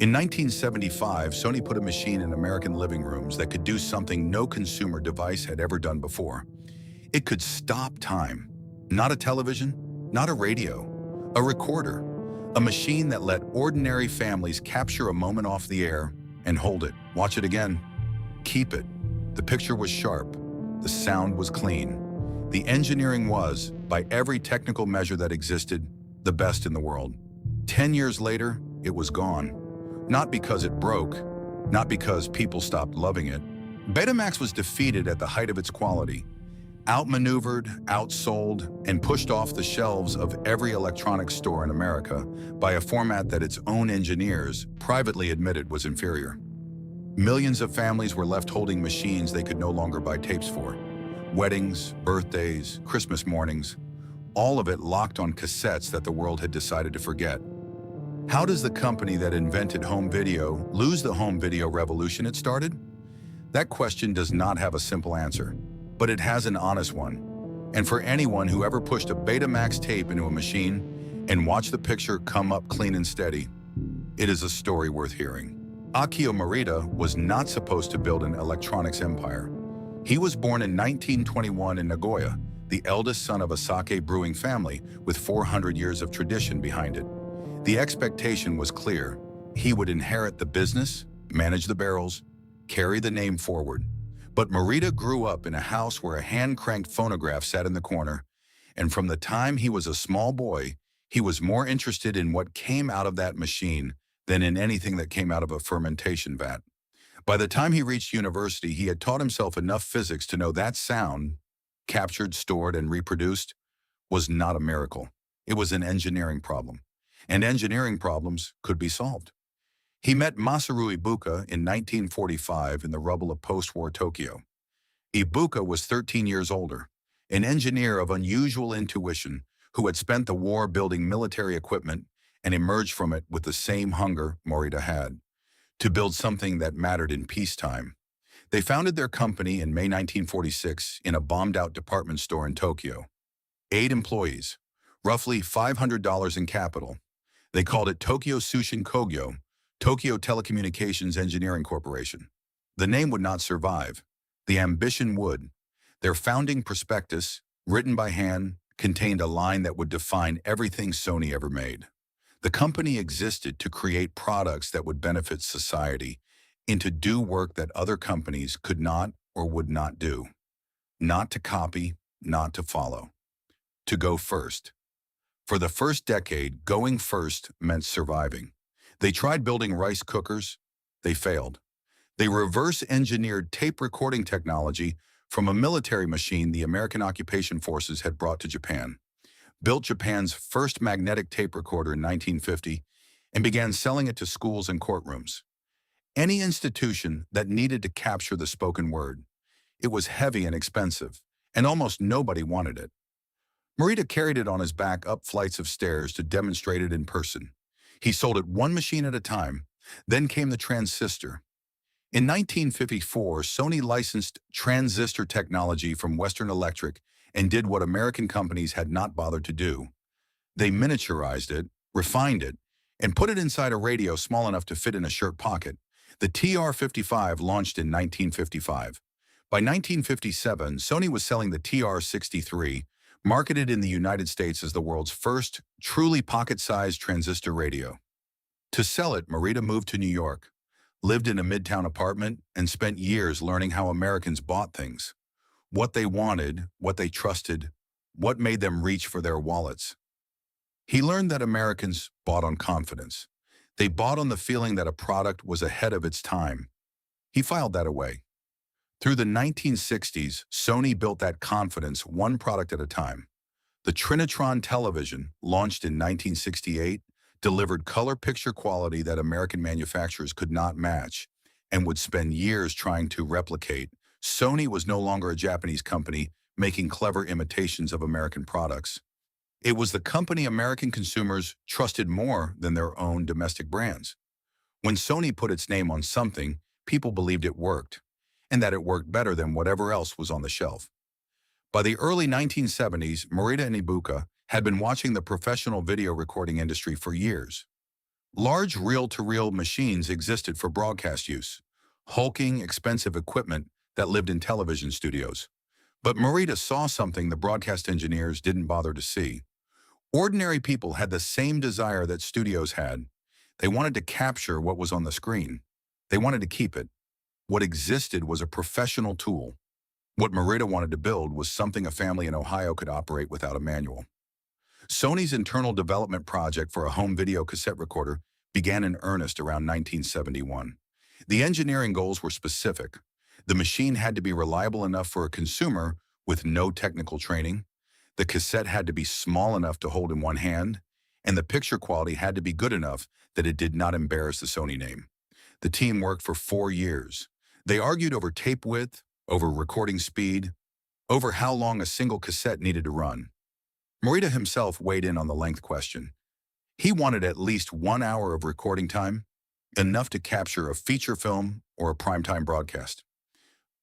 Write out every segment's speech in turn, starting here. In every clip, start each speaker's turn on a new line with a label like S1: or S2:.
S1: In 1975, Sony put a machine in American living rooms that could do something no consumer device had ever done before. It could stop time. Not a television, not a radio, a recorder. A machine that let ordinary families capture a moment off the air and hold it, watch it again, keep it. The picture was sharp. The sound was clean. The engineering was, by every technical measure that existed, the best in the world. 10 years later, it was gone. Not because it broke, not because people stopped loving it. Betamax was defeated at the height of its quality, outmaneuvered, outsold, and pushed off the shelves of every electronics store in America by a format that its own engineers privately admitted was inferior. Millions of families were left holding machines they could no longer buy tapes for. Weddings, birthdays, Christmas mornings, all of it locked on cassettes that the world had decided to forget. How does the company that invented home video lose the home video revolution it started? That question does not have a simple answer, but it has an honest one. And for anyone who ever pushed a Betamax tape into a machine and watched the picture come up clean and steady, it is a story worth hearing. Akio Morita was not supposed to build an electronics empire. He was born in 1921 in Nagoya, the eldest son of a sake brewing family with 400 years of tradition behind it. The expectation was clear. He would inherit the business, manage the barrels, carry the name forward. But Morita grew up in a house where a hand-cranked phonograph sat in the corner, and from the time he was a small boy, he was more interested in what came out of that machine than in anything that came out of a fermentation vat. By the time he reached university, he had taught himself enough physics to know that sound, captured, stored, and reproduced, was not a miracle. It was an engineering problem. And engineering problems could be solved. He met Masaru Ibuka in 1945 in the rubble of post-war Tokyo. Ibuka was 13 years older, an engineer of unusual intuition who had spent the war building military equipment and emerged from it with the same hunger Morita had, to build something that mattered in peacetime. They founded their company in May 1946 in a bombed-out department store in Tokyo. 8 employees, roughly $500 in capital. They called it Tokyo Tsushin Kogyo, Tokyo Telecommunications Engineering Corporation. The name would not survive. The ambition would. Their founding prospectus, written by hand, contained a line that would define everything Sony ever made. The company existed to create products that would benefit society and to do work that other companies could not or would not do. Not to copy, not to follow. To go first. For the first decade, going first meant surviving. They tried building rice cookers. They failed. They reverse-engineered tape recording technology from a military machine the American occupation forces had brought to Japan, built Japan's first magnetic tape recorder in 1950, and began selling it to schools and courtrooms. Any institution that needed to capture the spoken word. It was heavy and expensive, and almost nobody wanted it. Morita carried it on his back up flights of stairs to demonstrate it in person. He sold it one machine at a time. Then came the transistor. In 1954, Sony licensed transistor technology from Western Electric and did what American companies had not bothered to do. They miniaturized it, refined it, and put it inside a radio small enough to fit in a shirt pocket. The TR-55 launched in 1955. By 1957, Sony was selling the TR-63, marketed in the United States as the world's first truly pocket-sized transistor radio. To sell it, Morita moved to New York, lived in a midtown apartment, and spent years learning how Americans bought things. What they wanted, what they trusted, what made them reach for their wallets. He learned that Americans bought on confidence. They bought on the feeling that a product was ahead of its time. He filed that away. Through the 1960s, Sony built that confidence one product at a time. The Trinitron television, launched in 1968, delivered color picture quality that American manufacturers could not match and would spend years trying to replicate. Sony was no longer a Japanese company making clever imitations of American products. It was the company American consumers trusted more than their own domestic brands. When Sony put its name on something, people believed it worked, and that it worked better than whatever else was on the shelf. By the early 1970s, Morita and Ibuka had been watching the professional video recording industry for years. Large reel-to-reel machines existed for broadcast use, hulking, expensive equipment that lived in television studios. But Morita saw something the broadcast engineers didn't bother to see. Ordinary people had the same desire that studios had. They wanted to capture what was on the screen. They wanted to keep it. What existed was a professional tool. What Morita wanted to build was something a family in Ohio could operate without a manual. Sony's internal development project for a home video cassette recorder began in earnest around 1971. The engineering goals were specific. The machine had to be reliable enough for a consumer with no technical training. The cassette had to be small enough to hold in one hand, and the picture quality had to be good enough that it did not embarrass the Sony name. The team worked for 4 years. They argued over tape width, over recording speed, over how long a single cassette needed to run. Morita himself weighed in on the length question. He wanted at least 1 hour of recording time, enough to capture a feature film or a primetime broadcast.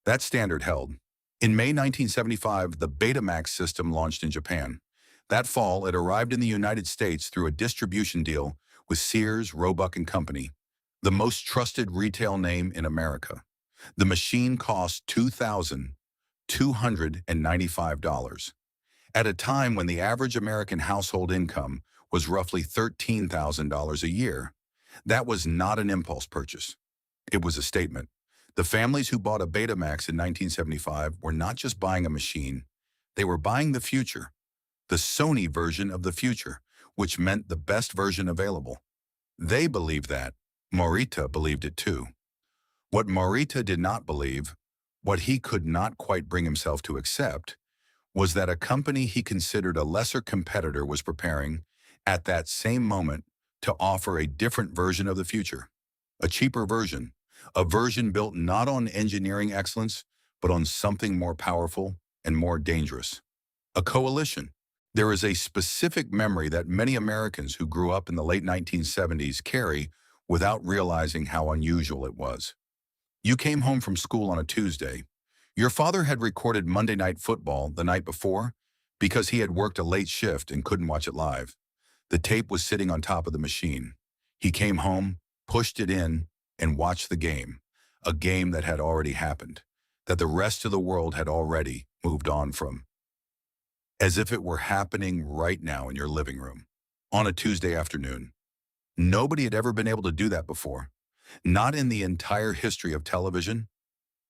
S1: That standard held. In May 1975, the Betamax system launched in Japan. That fall, it arrived in the United States through a distribution deal with Sears, Roebuck and Company, the most trusted retail name in America. The machine cost $2,295. At a time when the average American household income was roughly $13,000 a year, that was not an impulse purchase. It was a statement. The families who bought a Betamax in 1975 were not just buying a machine, they were buying the future, the Sony version of the future, which meant the best version available. They believed that. Morita believed it too. What Morita did not believe, what he could not quite bring himself to accept, was that a company he considered a lesser competitor was preparing, at that same moment, to offer a different version of the future, a cheaper version, a version built not on engineering excellence, but on something more powerful and more dangerous. A coalition. There is a specific memory that many Americans who grew up in the late 1970s carry without realizing how unusual it was. You came home from school on a Tuesday. Your father had recorded Monday Night Football the night before because he had worked a late shift and couldn't watch it live. The tape was sitting on top of the machine. He came home, pushed it in, and watched the game, a game that had already happened, that the rest of the world had already moved on from. As if it were happening right now in your living room, on a Tuesday afternoon. Nobody had ever been able to do that before. Not in the entire history of television.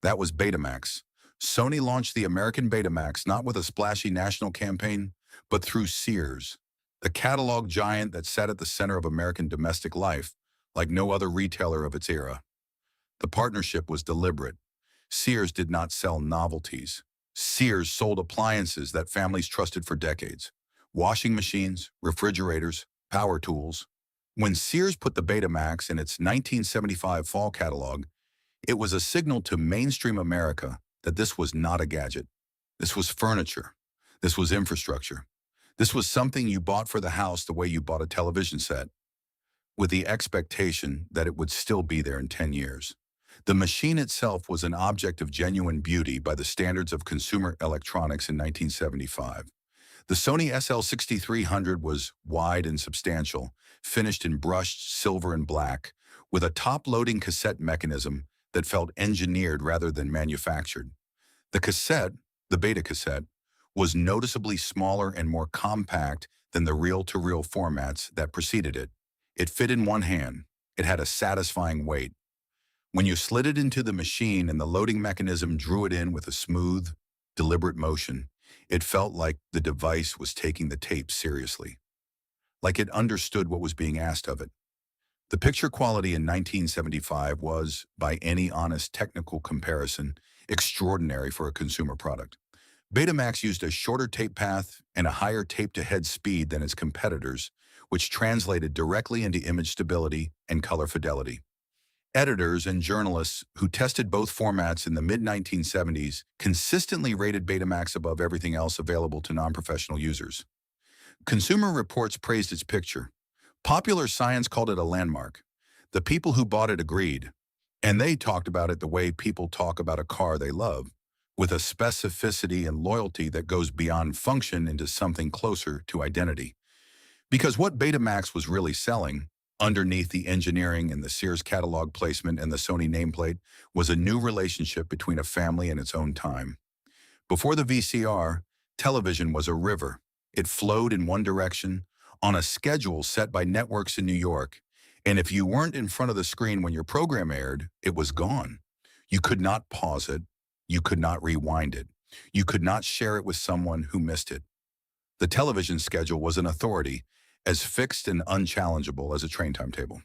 S1: That was Betamax. Sony launched the American Betamax not with a splashy national campaign, but through Sears, the catalog giant that sat at the center of American domestic life, like no other retailer of its era. The partnership was deliberate. Sears did not sell novelties. Sears sold appliances that families trusted for decades. Washing machines, refrigerators, power tools. When Sears put the Betamax in its 1975 fall catalog, it was a signal to mainstream America that this was not a gadget. This was furniture. This was infrastructure. This was something you bought for the house the way you bought a television set, with the expectation that it would still be there in 10 years. The machine itself was an object of genuine beauty by the standards of consumer electronics in 1975. The Sony SL6300 was wide and substantial, finished in brushed silver and black, with a top-loading cassette mechanism that felt engineered rather than manufactured. The cassette, the beta cassette, was noticeably smaller and more compact than the reel-to-reel formats that preceded it. It fit in one hand. It had a satisfying weight. When you slid it into the machine and the loading mechanism drew it in with a smooth, deliberate motion, it felt like the device was taking the tape seriously, like it understood what was being asked of it. The picture quality in 1975 was, by any honest technical comparison, extraordinary for a consumer product. Betamax used a shorter tape path and a higher tape-to-head speed than its competitors, which translated directly into image stability and color fidelity. Editors and journalists who tested both formats in the mid-1970s consistently rated Betamax above everything else available to non-professional users. Consumer Reports praised its picture. Popular Science called it a landmark. The people who bought it agreed, and they talked about it the way people talk about a car they love, with a specificity and loyalty that goes beyond function into something closer to identity. Because what Betamax was really selling Underneath the engineering and the Sears catalog placement and the Sony nameplate was a new relationship between a family and its own time. Before the VCR, television was a river. It flowed in one direction, on a schedule set by networks in New York, and if you weren't in front of the screen when your program aired, it was gone. You could not pause it. You could not rewind it. You could not share it with someone who missed it. The television schedule was an authority, as fixed and unchallengeable as a train timetable.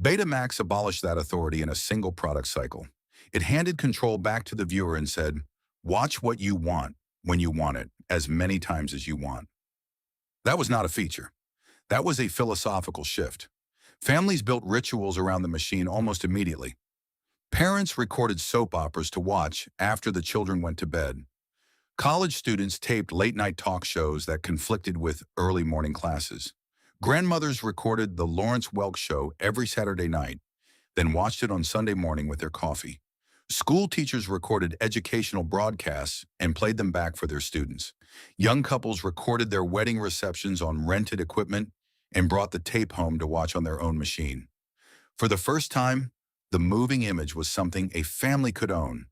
S1: Betamax abolished that authority in a single product cycle. It handed control back to the viewer and said, watch what you want when you want it, as many times as you want. That was not a feature. That was a philosophical shift. Families built rituals around the machine almost immediately. Parents recorded soap operas to watch after the children went to bed. College students taped late-night talk shows that conflicted with early morning classes. Grandmothers recorded the Lawrence Welk Show every Saturday night, then watched it on Sunday morning with their coffee. School teachers recorded educational broadcasts and played them back for their students. Young couples recorded their wedding receptions on rented equipment and brought the tape home to watch on their own machine. For the first time, the moving image was something a family could own.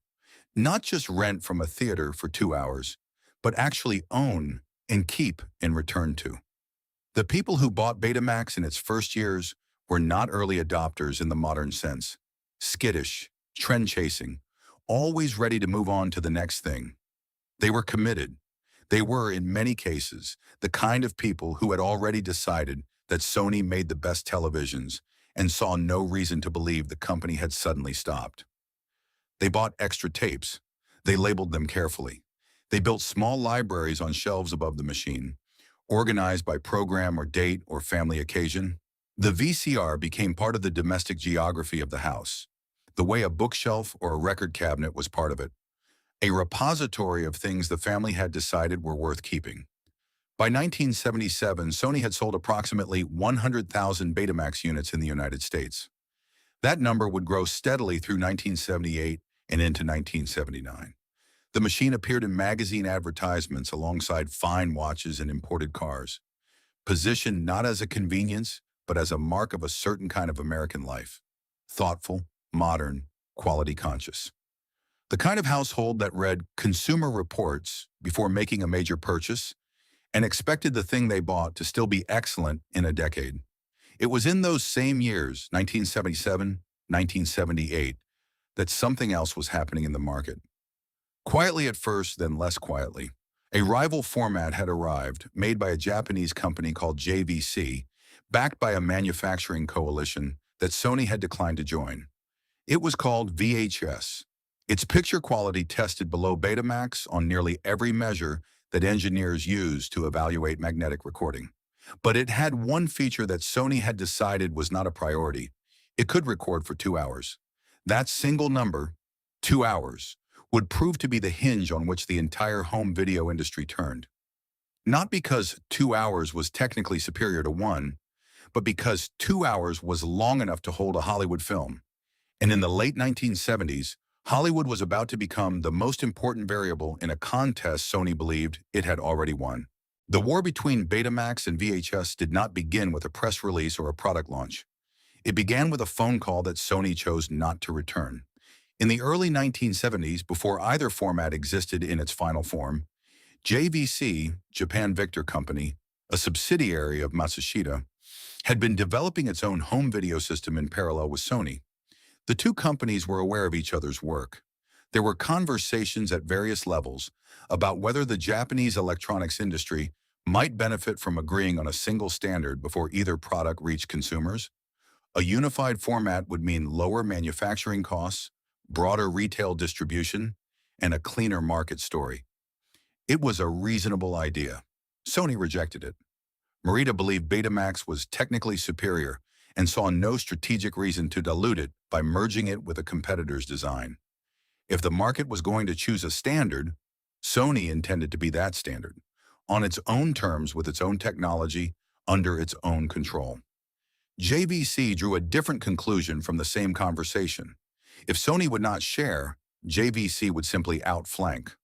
S1: Not just rent from a theater for 2 hours, but actually own and keep and return to. The people who bought Betamax in its first years were not early adopters in the modern sense. Skittish, trend-chasing, always ready to move on to the next thing. They were committed. They were, in many cases, the kind of people who had already decided that Sony made the best televisions and saw no reason to believe the company had suddenly stopped. They bought extra tapes. They labeled them carefully. They built small libraries on shelves above the machine, organized by program or date or family occasion. The VCR became part of the domestic geography of the house, the way a bookshelf or a record cabinet was part of it, a repository of things the family had decided were worth keeping. By 1977, Sony had sold approximately 100,000 Betamax units in the United States. That number would grow steadily through 1978 and into 1979. The machine appeared in magazine advertisements alongside fine watches and imported cars, positioned not as a convenience, but as a mark of a certain kind of American life: thoughtful, modern, quality conscious. The kind of household that read Consumer Reports before making a major purchase and expected the thing they bought to still be excellent in a decade. It was in those same years, 1977, 1978, that something else was happening in the market. Quietly at first, then less quietly, a rival format had arrived, made by a Japanese company called JVC, backed by a manufacturing coalition that Sony had declined to join. It was called VHS. Its picture quality tested below Betamax on nearly every measure that engineers use to evaluate magnetic recording. But it had one feature that Sony had decided was not a priority. It could record for 2 hours. That single number, 2 hours, would prove to be the hinge on which the entire home video industry turned. Not because 2 hours was technically superior to 1, but because 2 hours was long enough to hold a Hollywood film. And in the late 1970s, Hollywood was about to become the most important variable in a contest Sony believed it had already won. The war between Betamax and VHS did not begin with a press release or a product launch. It began with a phone call that Sony chose not to return. In the early 1970s, before either format existed in its final form, JVC, Japan Victor Company, a subsidiary of Matsushita, had been developing its own home video system in parallel with Sony. The two companies were aware of each other's work. There were conversations at various levels about whether the Japanese electronics industry might benefit from agreeing on a single standard before either product reached consumers. A unified format would mean lower manufacturing costs, broader retail distribution, and a cleaner market story. It was a reasonable idea. Sony rejected it. Morita believed Betamax was technically superior and saw no strategic reason to dilute it by merging it with a competitor's design. If the market was going to choose a standard, Sony intended to be that standard, on its own terms with its own technology, under its own control. JVC drew a different conclusion from the same conversation. If Sony would not share, JVC would simply outflank.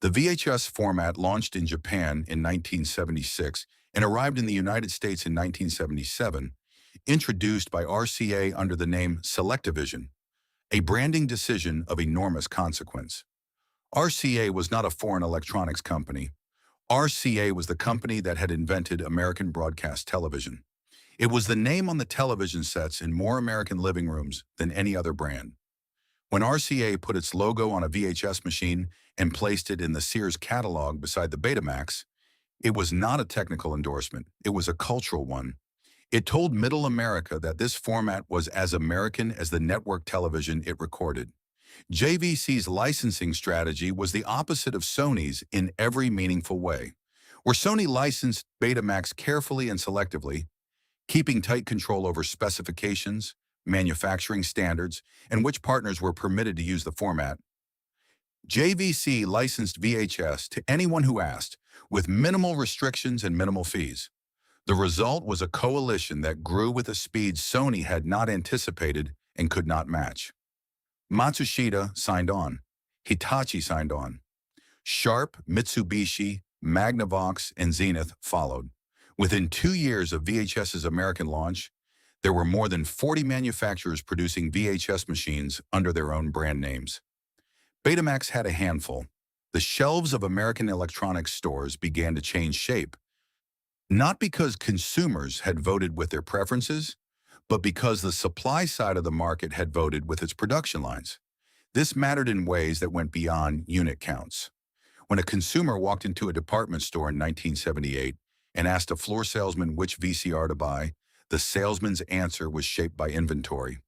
S1: The VHS format launched in Japan in 1976 and arrived in the United States in 1977. introduced by RCA under the name Selectivision, a branding decision of enormous consequence. RCA was not a foreign electronics company. RCA was the company that had invented American broadcast television. It was the name on the television sets in more American living rooms than any other brand. When RCA put its logo on a VHS machine and placed it in the Sears catalog beside the Betamax, it was not a technical endorsement, it was a cultural one. It told Middle America that this format was as American as the network television it recorded. JVC's licensing strategy was the opposite of Sony's in every meaningful way. Where Sony licensed Betamax carefully and selectively, keeping tight control over specifications, manufacturing standards, and which partners were permitted to use the format, JVC licensed VHS to anyone who asked, with minimal restrictions and minimal fees. The result was a coalition that grew with a speed Sony had not anticipated and could not match. Matsushita signed on. Hitachi signed on. Sharp, Mitsubishi, Magnavox, and Zenith followed. Within 2 years of VHS's American launch, there were more than 40 manufacturers producing VHS machines under their own brand names. Betamax had a handful. The shelves of American electronics stores began to change shape, not because consumers had voted with their preferences, but because the supply side of the market had voted with its production lines. This mattered in ways that went beyond unit counts. When a consumer walked into a department store in 1978 and asked a floor salesman which VCR to buy, the salesman's answer was shaped by inventory.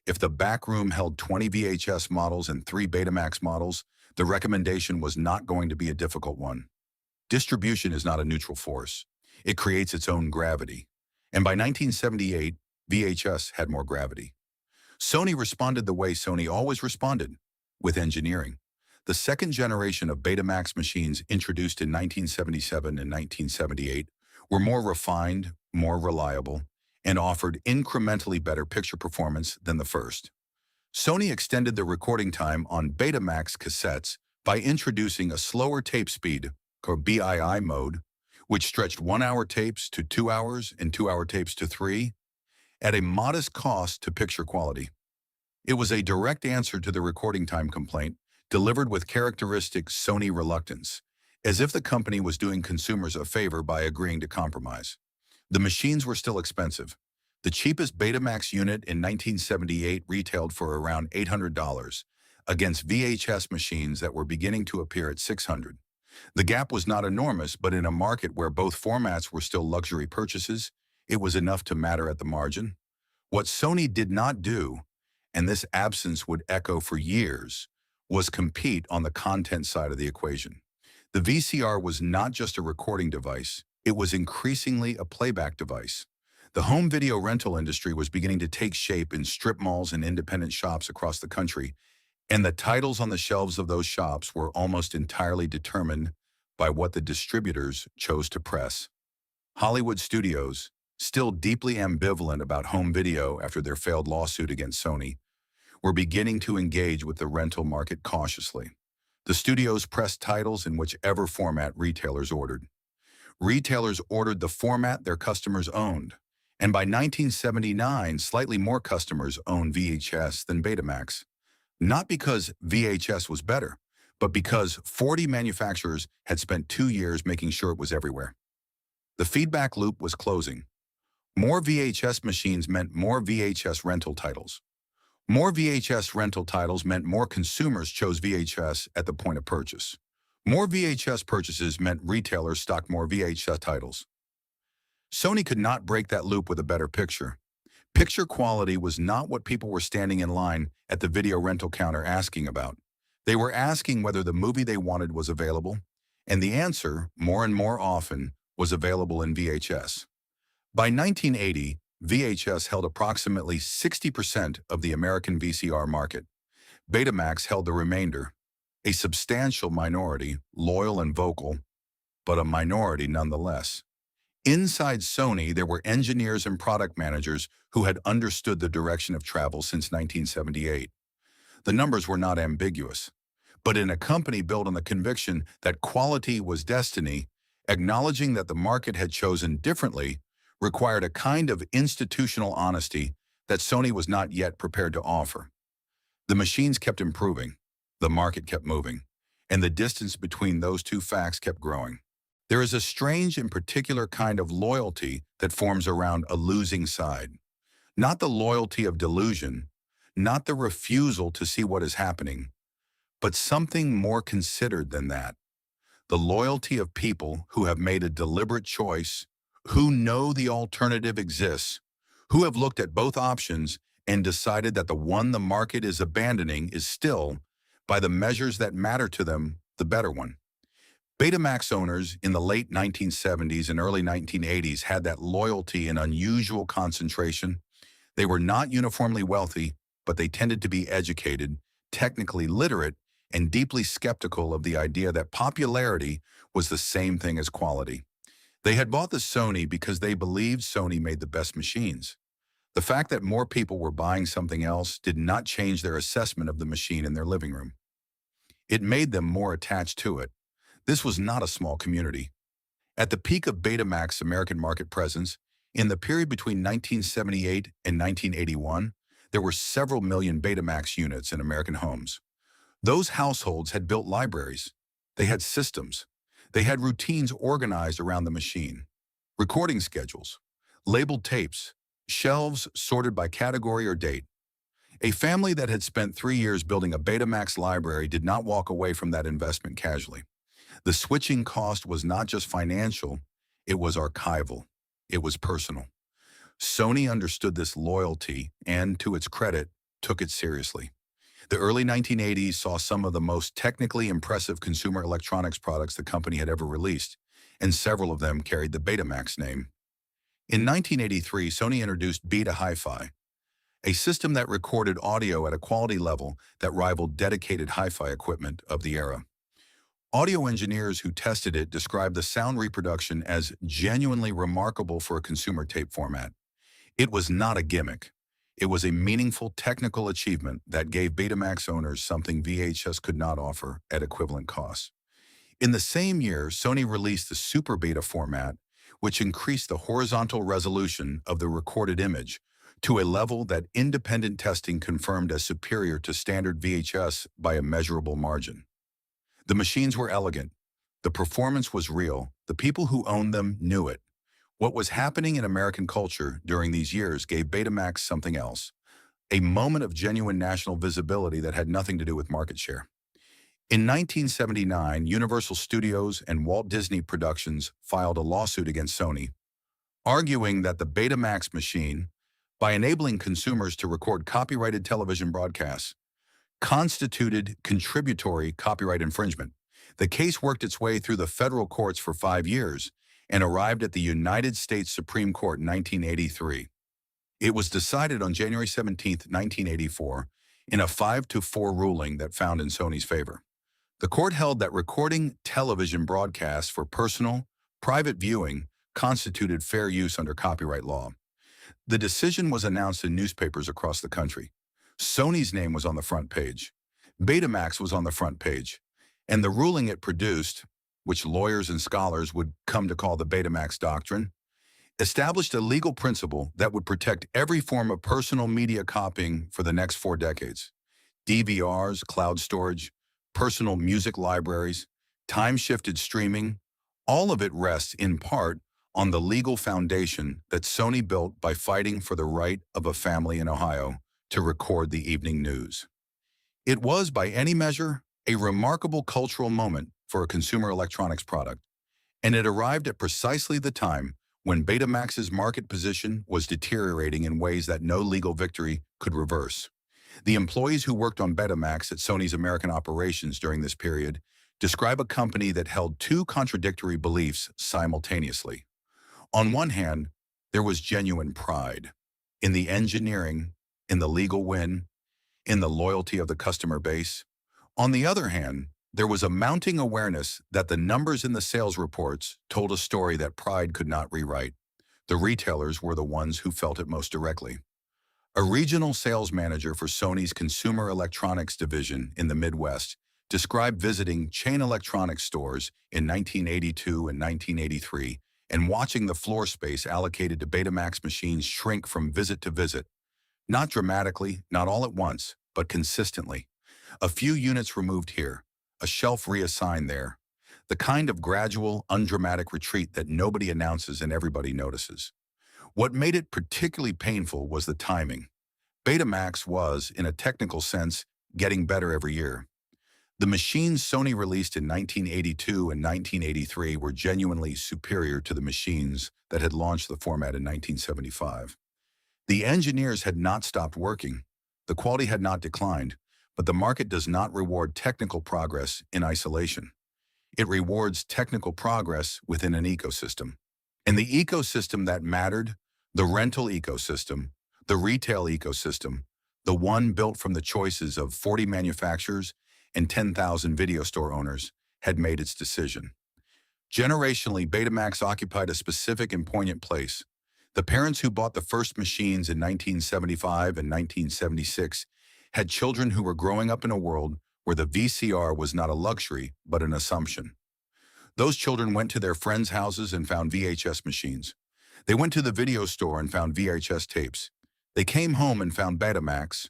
S1: If the back room held 20 VHS models and 3 Betamax models, the recommendation was not going to be a difficult one. Distribution is not a neutral force. It creates its own gravity. And by 1978, VHS had more gravity. Sony responded the way Sony always responded, with engineering. The second generation of Betamax machines introduced in 1977 and 1978 were more refined, more reliable, and offered incrementally better picture performance than the first. Sony extended the recording time on Betamax cassettes by introducing a slower tape speed, or BII mode, which stretched 1-hour tapes to 2 hours and 2-hour tapes to 3, at a modest cost to picture quality. It was a direct answer to the recording time complaint, delivered with characteristic Sony reluctance, as if the company was doing consumers a favor by agreeing to compromise. The machines were still expensive. The cheapest Betamax unit in 1978 retailed for around $800, against VHS machines that were beginning to appear at $600. The gap was not enormous, but in a market where both formats were still luxury purchases, it was enough to matter at the margin. What Sony did not do, and this absence would echo for years, was compete on the content side of the equation. The VCR was not just a recording device, it was increasingly a playback device. The home video rental industry was beginning to take shape in strip malls and independent shops across the country, and the titles on the shelves of those shops were almost entirely determined by what the distributors chose to press. Hollywood studios, still deeply ambivalent about home video after their failed lawsuit against Sony, were beginning to engage with the rental market cautiously. The studios pressed titles in whichever format retailers ordered. Retailers ordered the format their customers owned, and by 1979, slightly more customers owned VHS than Betamax. Not because VHS was better, but because 40 manufacturers had spent 2 years making sure it was everywhere. The feedback loop was closing. More VHS machines meant more VHS rental titles. More VHS rental titles meant more consumers chose VHS at the point of purchase. More VHS purchases meant retailers stocked more VHS titles. Sony could not break that loop with a better picture. Picture quality was not what people were standing in line at the video rental counter asking about. They were asking whether the movie they wanted was available, and the answer, more and more often, was available in VHS. By 1980, VHS held approximately 60% of the American VCR market. Betamax held the remainder, a substantial minority, loyal and vocal, but a minority nonetheless. Inside Sony, there were engineers and product managers who had understood the direction of travel since 1978. The numbers were not ambiguous, but in a company built on the conviction that quality was destiny, acknowledging that the market had chosen differently, required a kind of institutional honesty that Sony was not yet prepared to offer. The machines kept improving, the market kept moving, and the distance between those two facts kept growing. There is a strange and particular kind of loyalty that forms around a losing side. Not the loyalty of delusion, not the refusal to see what is happening, but something more considered than that. The loyalty of people who have made a deliberate choice, who know the alternative exists, who have looked at both options and decided that the one the market is abandoning is still, by the measures that matter to them, the better one. Betamax owners in the late 1970s and early 1980s had that loyalty in unusual concentration. They were not uniformly wealthy, but they tended to be educated, technically literate, and deeply skeptical of the idea that popularity was the same thing as quality. They had bought the Sony because they believed Sony made the best machines. The fact that more people were buying something else did not change their assessment of the machine in their living room. It made them more attached to it. This was not a small community. At the peak of Betamax's American market presence, in the period between 1978 and 1981, there were several million Betamax units in American homes. Those households had built libraries. They had systems. They had routines organized around the machine. Recording schedules, labeled tapes, shelves sorted by category or date. A family that had spent 3 years building a Betamax library did not walk away from that investment casually. The switching cost was not just financial, it was archival. It was personal. Sony understood this loyalty and, to its credit, took it seriously. The early 1980s saw some of the most technically impressive consumer electronics products the company had ever released, and several of them carried the Betamax name. In 1983, Sony introduced Beta Hi-Fi, a system that recorded audio at a quality level that rivaled dedicated hi-fi equipment of the era. Audio engineers who tested it described the sound reproduction as genuinely remarkable for a consumer tape format. It was not a gimmick. It was a meaningful technical achievement that gave Betamax owners something VHS could not offer at equivalent costs. In the same year, Sony released the Super Beta format, which increased the horizontal resolution of the recorded image to a level that independent testing confirmed as superior to standard VHS by a measurable margin. The machines were elegant. The performance was real. The people who owned them knew it. What was happening in American culture during these years gave Betamax something else, a moment of genuine national visibility that had nothing to do with market share. In 1979, Universal Studios and Walt Disney Productions filed a lawsuit against Sony, arguing that the Betamax machine, by enabling consumers to record copyrighted television broadcasts, constituted contributory copyright infringement. The case worked its way through the federal courts for 5 years and arrived at the United States Supreme Court in 1983. It was decided on January 17, 1984, in a 5-4 ruling that found in Sony's favor. The court held that recording television broadcasts for personal, private viewing constituted fair use under copyright law. The decision was announced in newspapers across the country. Sony's name was on the front page. Betamax was on the front page. And the ruling it produced, which lawyers and scholars would come to call the Betamax Doctrine, established a legal principle that would protect every form of personal media copying for the next 4 decades. DVRs, cloud storage, personal music libraries, time-shifted streaming, all of it rests in part on the legal foundation that Sony built by fighting for the right of a family in Ohio to record the evening news. It was, by any measure, a remarkable cultural moment for a consumer electronics product, and it arrived at precisely the time when Betamax's market position was deteriorating in ways that no legal victory could reverse. The employees who worked on Betamax at Sony's American operations during this period describe a company that held 2 contradictory beliefs simultaneously. On one hand, there was genuine pride in the engineering, in the legal win, in the loyalty of the customer base. On the other hand, there was a mounting awareness that the numbers in the sales reports told a story that pride could not rewrite. The retailers were the ones who felt it most directly. A regional sales manager for Sony's consumer electronics division in the Midwest described visiting chain electronics stores in 1982 and 1983 and watching the floor space allocated to Betamax machines shrink from visit to visit, not dramatically, not all at once, but consistently. A few units removed here, a shelf reassigned there. The kind of gradual, undramatic retreat that nobody announces and everybody notices. What made it particularly painful was the timing. Betamax was, in a technical sense, getting better every year. The machines Sony released in 1982 and 1983 were genuinely superior to the machines that had launched the format in 1975. The engineers had not stopped working. The quality had not declined, but the market does not reward technical progress in isolation. It rewards technical progress within an ecosystem. And the ecosystem that mattered, the rental ecosystem, the retail ecosystem, the one built from the choices of 40 manufacturers and 10,000 video store owners, had made its decision. Generationally, Betamax occupied a specific and poignant place. The parents who bought the first machines in 1975 and 1976 had children who were growing up in a world where the VCR was not a luxury, but an assumption. Those children went to their friends' houses and found VHS machines. They went to the video store and found VHS tapes. They came home and found Betamax,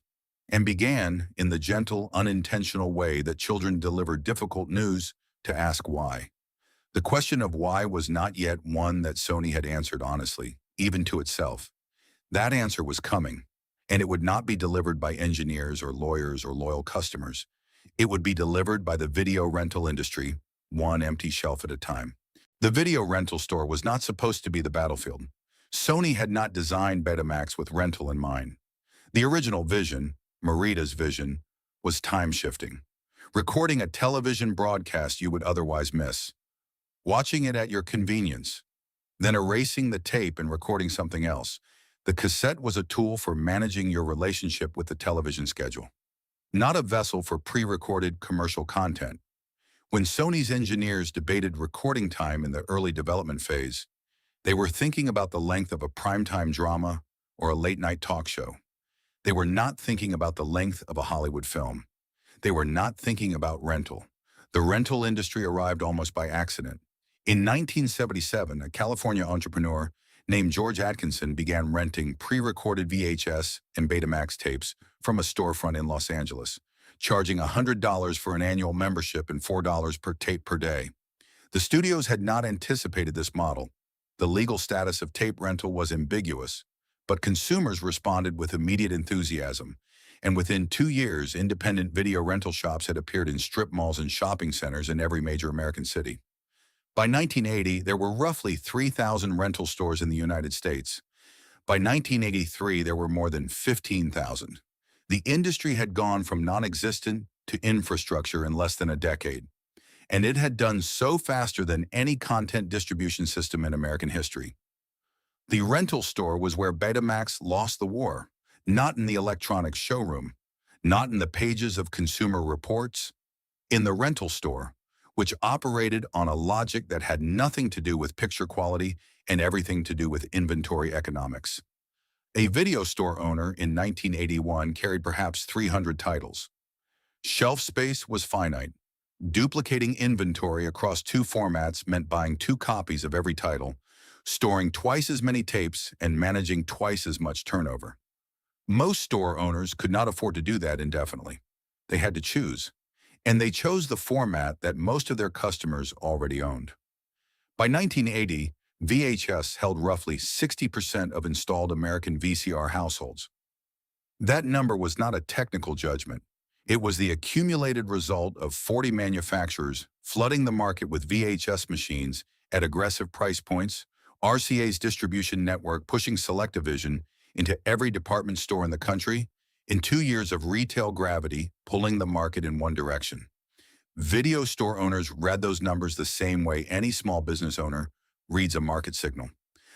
S1: and began, in the gentle, unintentional way that children deliver difficult news, to ask why. The question of why was not yet one that Sony had answered honestly, even to itself. That answer was coming, and it would not be delivered by engineers or lawyers or loyal customers. It would be delivered by the video rental industry, one empty shelf at a time. The video rental store was not supposed to be the battlefield. Sony had not designed Betamax with rental in mind. The original vision, Marita's vision, was time-shifting. Recording a television broadcast you would otherwise miss. Watching it at your convenience. Then erasing the tape and recording something else. The cassette was a tool for managing your relationship with the television schedule, not a vessel for pre-recorded commercial content. When Sony's engineers debated recording time in the early development phase, they were thinking about the length of a primetime drama or a late-night talk show. They were not thinking about the length of a Hollywood film. They were not thinking about rental. The rental industry arrived almost by accident. In 1977, a California entrepreneur named George Atkinson began renting pre-recorded VHS and Betamax tapes from a storefront in Los Angeles, charging $100 for an annual membership and $4 per tape per day. The studios had not anticipated this model. The legal status of tape rental was ambiguous, but consumers responded with immediate enthusiasm, and within 2 years, independent video rental shops had appeared in strip malls and shopping centers in every major American city. By 1980, there were roughly 3,000 rental stores in the United States. By 1983, there were more than 15,000. The industry had gone from non-existent to infrastructure in less than a decade, and it had done so faster than any content distribution system in American history. The rental store was where Betamax lost the war, not in the electronics showroom, not in the pages of Consumer Reports, in the rental store, which operated on a logic that had nothing to do with picture quality and everything to do with inventory economics. A video store owner in 1981 carried perhaps 300 titles. Shelf space was finite. Duplicating inventory across 2 formats meant buying 2 copies of every title, storing twice as many tapes, and managing twice as much turnover. Most store owners could not afford to do that indefinitely. They had to choose, and they chose the format that most of their customers already owned. By 1980, VHS held roughly 60% of installed American VCR households. That number was not a technical judgment. It was the accumulated result of 40 manufacturers flooding the market with VHS machines at aggressive price points, RCA's distribution network pushing Selectavision into every department store in the country, in 2 years of retail gravity pulling the market in one direction. Video store owners read those numbers the same way any small business owner reads a market signal.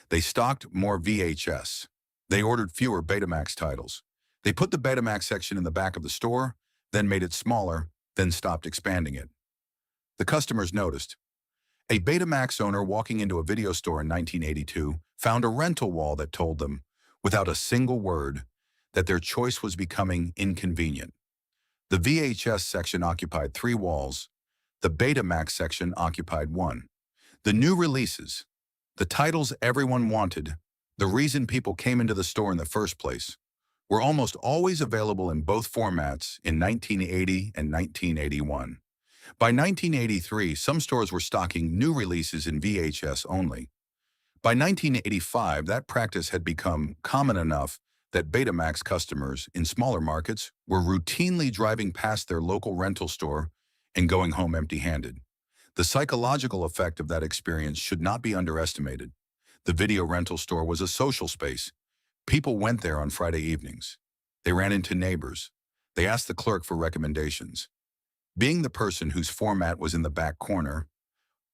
S1: They stocked more VHS. They ordered fewer Betamax titles. They put the Betamax section in the back of the store, then made it smaller, then stopped expanding it. The customers noticed. A Betamax owner walking into a video store in 1982 found a rental wall that told them, without a single word, that their choice was becoming inconvenient. The VHS section occupied 3 walls. The Betamax section occupied 1. The new releases, The titles everyone wanted, the reason people came into the store in the first place, were almost always available in both formats in 1980 and 1981. By 1983, some stores were stocking new releases in VHS only. By 1985, that practice had become common enough that Betamax customers in smaller markets were routinely driving past their local rental store and going home empty-handed. The psychological effect of that experience should not be underestimated. The video rental store was a social space. People went there on Friday evenings. They ran into neighbors. They asked the clerk for recommendations. Being the person whose format was in the back corner,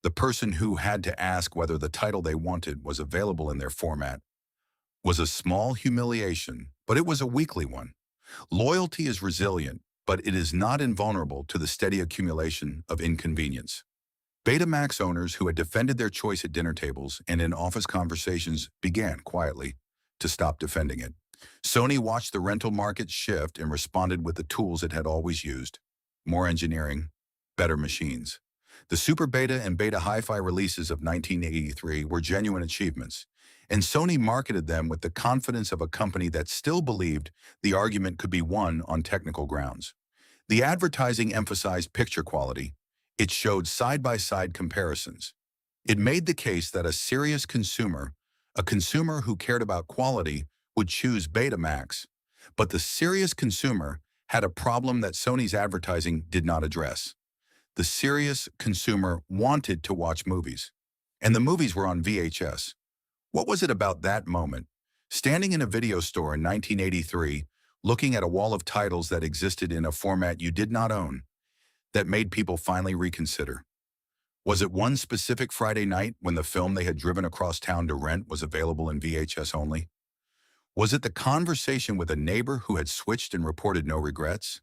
S1: the person who had to ask whether the title they wanted was available in their format, was a small humiliation, but it was a weekly one. Loyalty is resilient, but it is not invulnerable to the steady accumulation of inconvenience. Betamax owners who had defended their choice at dinner tables and in office conversations began, quietly, to stop defending it. Sony watched the rental market shift and responded with the tools it had always used: more engineering, better machines. The Super Beta and Beta Hi-Fi releases of 1983 were genuine achievements, and Sony marketed them with the confidence of a company that still believed the argument could be won on technical grounds. The advertising emphasized picture quality. It showed side-by-side comparisons. It made the case that a serious consumer, a consumer who cared about quality, would choose Betamax. But the serious consumer had a problem that Sony's advertising did not address. The serious consumer wanted to watch movies, and the movies were on VHS. What was it about that moment, standing in a video store in 1983, looking at a wall of titles that existed in a format you did not own, that made people finally reconsider? Was it one specific Friday night when the film they had driven across town to rent was available in VHS only? Was it the conversation with a neighbor who had switched and reported no regrets?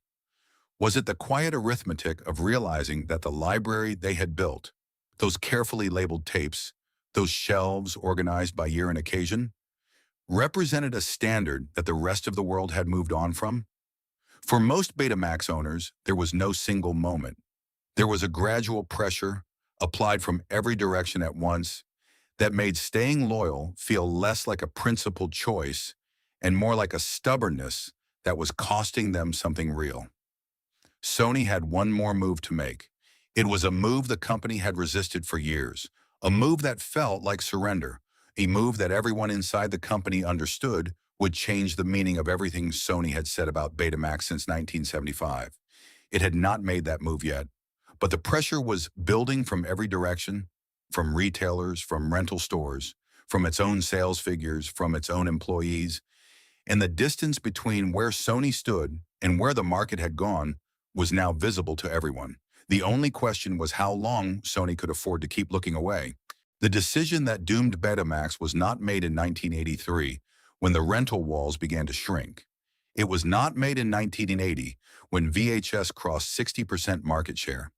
S1: Was it the quiet arithmetic of realizing that the library they had built, those carefully labeled tapes, those shelves organized by year and occasion, represented a standard that the rest of the world had moved on from? For most Betamax owners, there was no single moment. There was a gradual pressure, applied from every direction at once, that made staying loyal feel less like a principled choice and more like a stubbornness that was costing them something real. Sony had one more move to make. It was a move the company had resisted for years, a move that felt like surrender, a move that everyone inside the company understood would change the meaning of everything Sony had said about Betamax since 1975. It had not made that move yet, but the pressure was building from every direction, from retailers, from rental stores, from its own sales figures, from its own employees, and the distance between where Sony stood and where the market had gone was now visible to everyone. The only question was how long Sony could afford to keep looking away. The decision that doomed Betamax was not made in 1983, when the rental walls began to shrink. It was not made in 1980, when VHS crossed 60% market share.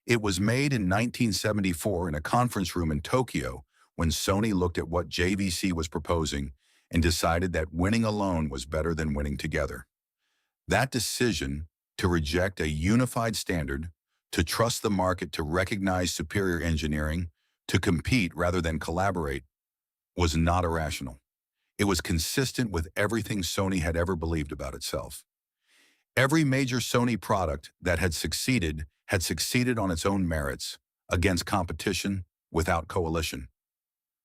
S1: It was made in 1974 in a conference room in Tokyo, when Sony looked at what JVC was proposing and decided that winning alone was better than winning together. That decision, to reject a unified standard, to trust the market to recognize superior engineering, to compete rather than collaborate, was not irrational. It was consistent with everything Sony had ever believed about itself. Every major Sony product that had succeeded on its own merits, against competition, without coalition.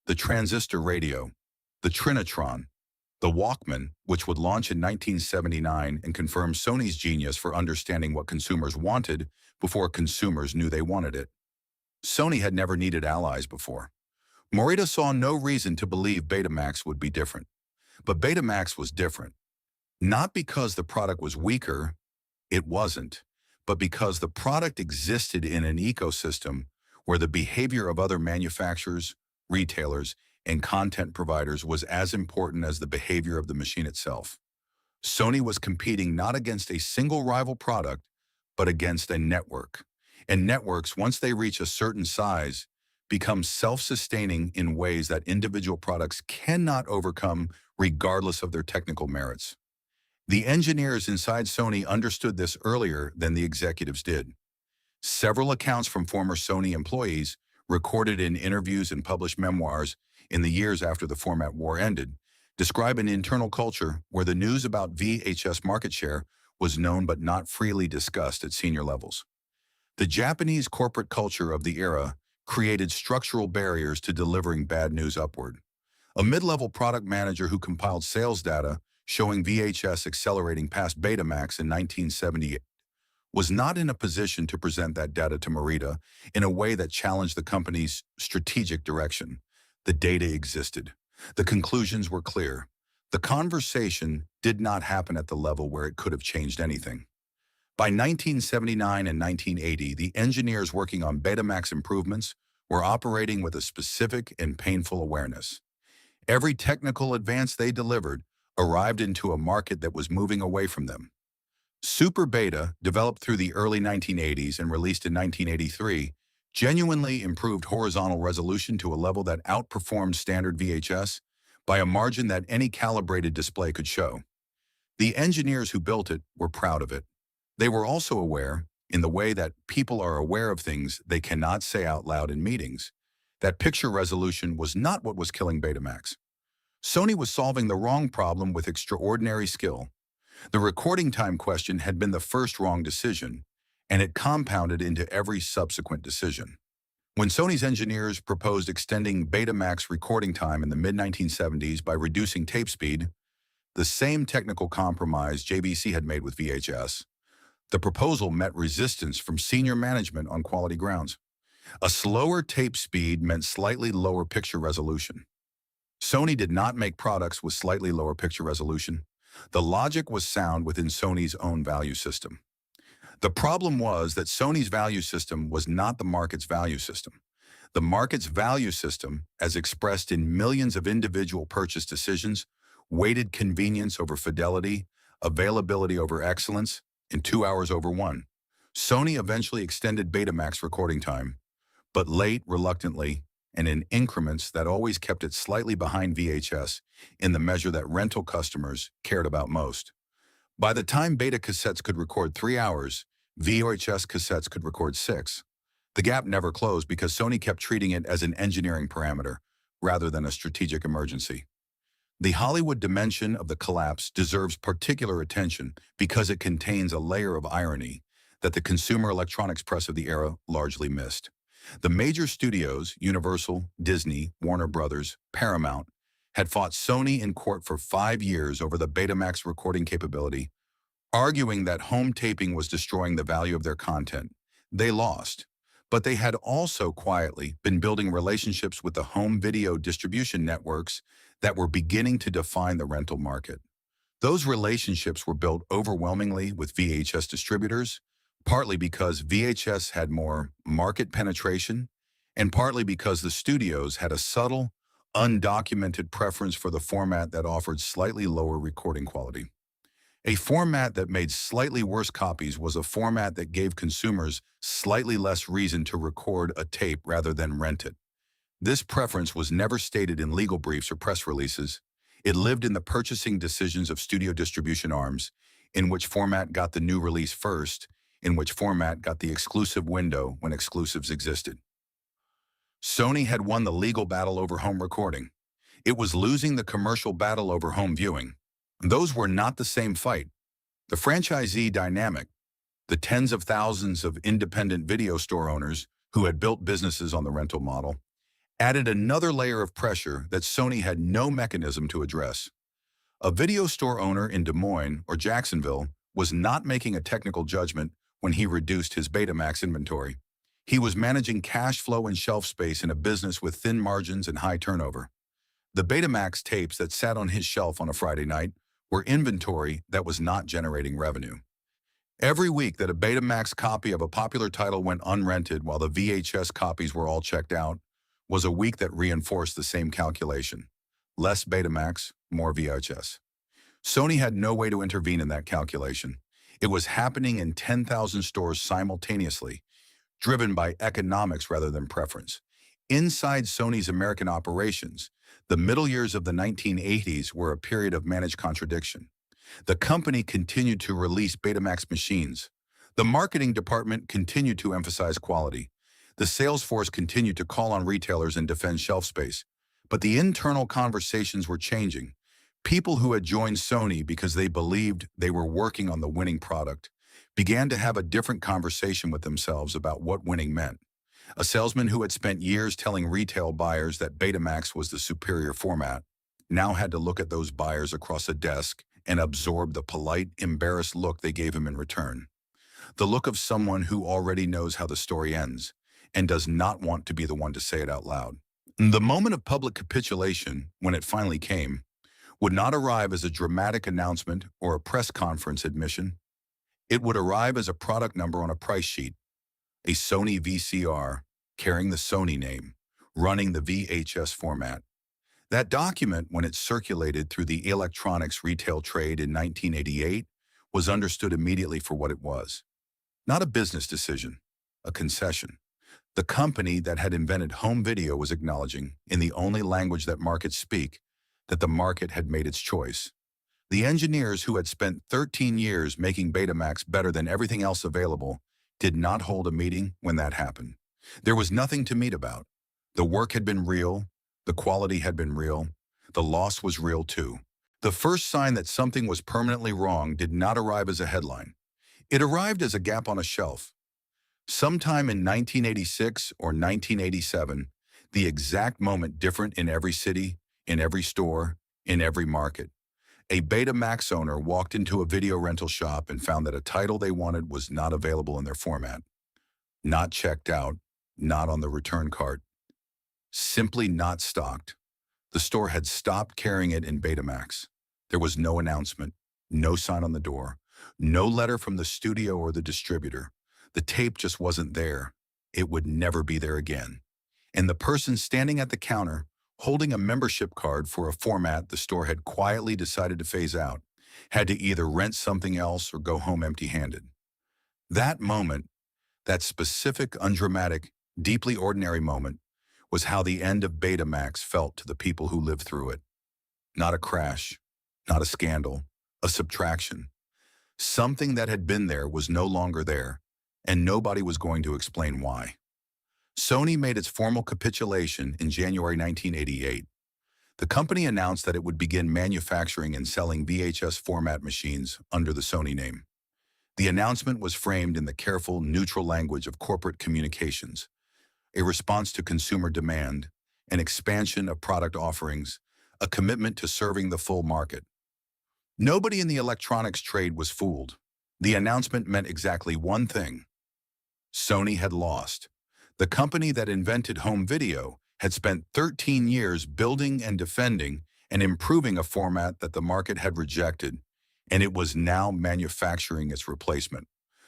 S1: The transistor radio, the Trinitron, the Walkman, which would launch in 1979 and confirm Sony's genius for understanding what consumers wanted before consumers knew they wanted it. Sony had never needed allies before. Morita saw no reason to believe Betamax would be different. But Betamax was different. Not because the product was weaker, it wasn't, but because the product existed in an ecosystem where the behavior of other manufacturers, retailers, and content providers was as important as the behavior of the machine itself. Sony was competing not against a single rival product, but against a network. And networks, once they reach a certain size, become self-sustaining in ways that individual products cannot overcome regardless of their technical merits. The engineers inside Sony understood this earlier than the executives did. Several accounts from former Sony employees recorded in interviews and published memoirs in the years after the format war ended, describe an internal culture where the news about VHS market share was known but not freely discussed at senior levels. The Japanese corporate culture of the era created structural barriers to delivering bad news upward. A mid-level product manager who compiled sales data showing VHS accelerating past Betamax in 1978 was not in a position to present that data to Morita in a way that challenged the company's strategic direction. The data existed. The conclusions were clear. The conversation did not happen at the level where it could have changed anything. By 1979 and 1980, the engineers working on Betamax improvements were operating with a specific and painful awareness. Every technical advance they delivered arrived into a market that was moving away from them. Super Beta, developed through the early 1980s and released in 1983, genuinely improved horizontal resolution to a level that outperformed standard VHS by a margin that any calibrated display could show. The engineers who built it were proud of it. They were also aware, in the way that people are aware of things they cannot say out loud in meetings, that picture resolution was not what was killing Betamax. Sony was solving the wrong problem with extraordinary skill. The recording time question had been the first wrong decision, and it compounded into every subsequent decision. When Sony's engineers proposed extending Betamax recording time in the mid-1970s by reducing tape speed, the same technical compromise JVC had made with VHS, the proposal met resistance from senior management on quality grounds. A slower tape speed meant slightly lower picture resolution. Sony did not make products with slightly lower picture resolution. The logic was sound within Sony's own value system. The problem was that Sony's value system was not the market's value system. The market's value system, as expressed in millions of individual purchase decisions, weighted convenience over fidelity, availability over excellence, and 2 hours over 1. Sony eventually extended Betamax recording time, but late, reluctantly, and in increments that always kept it slightly behind VHS in the measure that rental customers cared about most. By the time beta cassettes could record 3 hours, VHS cassettes could record 6. The gap never closed because Sony kept treating it as an engineering parameter rather than a strategic emergency. The Hollywood dimension of the collapse deserves particular attention because it contains a layer of irony that the consumer electronics press of the era largely missed. The major studios, Universal, Disney, Warner Brothers, Paramount, had fought Sony in court for 5 years over the Betamax recording capability, arguing that home taping was destroying the value of their content. They lost, but they had also quietly been building relationships with the home video distribution networks that were beginning to define the rental market. Those relationships were built overwhelmingly with VHS distributors, partly because VHS had more market penetration, and partly because the studios had a subtle, undocumented preference for the format that offered slightly lower recording quality. A format that made slightly worse copies was a format that gave consumers slightly less reason to record a tape rather than rent it. This preference was never stated in legal briefs or press releases. It lived in the purchasing decisions of studio distribution arms, in which format got the new release first, in which format got the exclusive window when exclusives existed. Sony had won the legal battle over home recording. It was losing the commercial battle over home viewing. Those were not the same fight. The franchisee dynamic, the tens of thousands of independent video store owners who had built businesses on the rental model, added another layer of pressure that Sony had no mechanism to address. A video store owner in Des Moines or Jacksonville was not making a technical judgment when he reduced his Betamax inventory. He was managing cash flow and shelf space in a business with thin margins and high turnover. The Betamax tapes that sat on his shelf on a Friday night were inventory that was not generating revenue. Every week that a Betamax copy of a popular title went unrented while the VHS copies were all checked out was a week that reinforced the same calculation. Less Betamax, more VHS. Sony had no way to intervene in that calculation. It was happening in 10,000 stores simultaneously, driven by economics rather than preference. Inside Sony's American operations, the middle years of the 1980s were a period of managed contradiction. The company continued to release Betamax machines. The marketing department continued to emphasize quality. The sales force continued to call on retailers and defend shelf space, but the internal conversations were changing. People who had joined Sony because they believed they were working on the winning product began to have a different conversation with themselves about what winning meant. A salesman who had spent years telling retail buyers that Betamax was the superior format now had to look at those buyers across a desk and absorb the polite, embarrassed look they gave him in return. The look of someone who already knows how the story ends and does not want to be the one to say it out loud. The moment of public capitulation, when it finally came, would not arrive as a dramatic announcement or a press conference admission. It would arrive as a product number on a price sheet, a Sony VCR carrying the Sony name, running the VHS format. That document, when it circulated through the electronics retail trade in 1988, was understood immediately for what it was. Not a business decision, a concession. The company that had invented home video was acknowledging, in the only language that markets speak, that the market had made its choice. The engineers who had spent 13 years making Betamax better than everything else available did not hold a meeting when that happened. There was nothing to meet about. The work had been real, the quality had been real, the loss was real too. The first sign that something was permanently wrong did not arrive as a headline. It arrived as a gap on a shelf. Sometime in 1986 or 1987, the exact moment different in every city, in every store, in every market. A Betamax owner walked into a video rental shop and found that a title they wanted was not available in their format. Not checked out, not on the return cart. Simply not stocked. The store had stopped carrying it in Betamax. There was no announcement, no sign on the door, no letter from the studio or the distributor. The tape just wasn't there. It would never be there again. And the person standing at the counter, holding a membership card for a format the store had quietly decided to phase out, had to either rent something else or go home empty-handed. That moment, that specific, undramatic, deeply ordinary moment, was how the end of Betamax felt to the people who lived through it. Not a crash, not a scandal, a subtraction. Something that had been there was no longer there, and nobody was going to explain why. Sony made its formal capitulation in January 1988. The company announced that it would begin manufacturing and selling VHS format machines under the Sony name. The announcement was framed in the careful, neutral language of corporate communications, a response to consumer demand, an expansion of product offerings, a commitment to serving the full market. Nobody in the electronics trade was fooled. The announcement meant exactly one thing. Sony had lost. The company that invented home video had spent 13 years building and defending and improving a format that the market had rejected, and it was now manufacturing its replacement.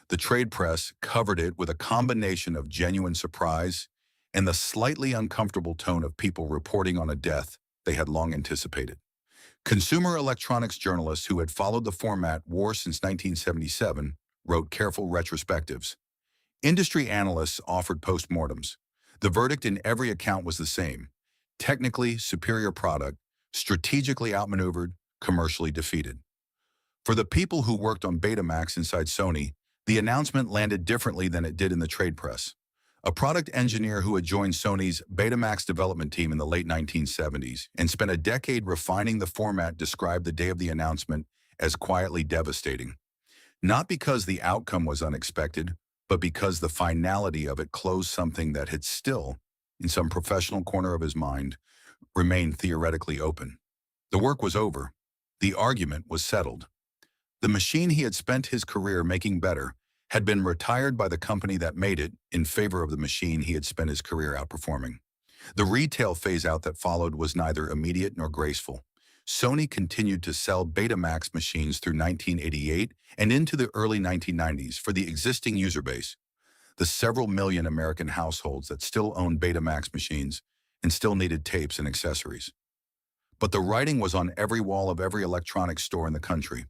S1: The trade press covered it with a combination of genuine surprise and the slightly uncomfortable tone of people reporting on a death they had long anticipated. Consumer electronics journalists who had followed the format war since 1977 wrote careful retrospectives. Industry analysts offered postmortems. The verdict in every account was the same: technically superior product, strategically outmaneuvered, commercially defeated. For the people who worked on Betamax inside Sony, the announcement landed differently than it did in the trade press. A product engineer who had joined Sony's Betamax development team in the late 1970s and spent a decade refining the format described the day of the announcement as quietly devastating. Not because the outcome was unexpected, but because the finality of it closed something that had still, in some professional corner of his mind, remained theoretically open. The work was over. The argument was settled. The machine he had spent his career making better had been retired by the company that made it in favor of the machine he had spent his career outperforming. The retail phase-out that followed was neither immediate nor graceful. Sony continued to sell Betamax machines through 1988 and into the early 1990s for the existing user base, the several million American households that still owned Betamax machines and still needed tapes and accessories. But the writing was on every wall of every electronics store in the country.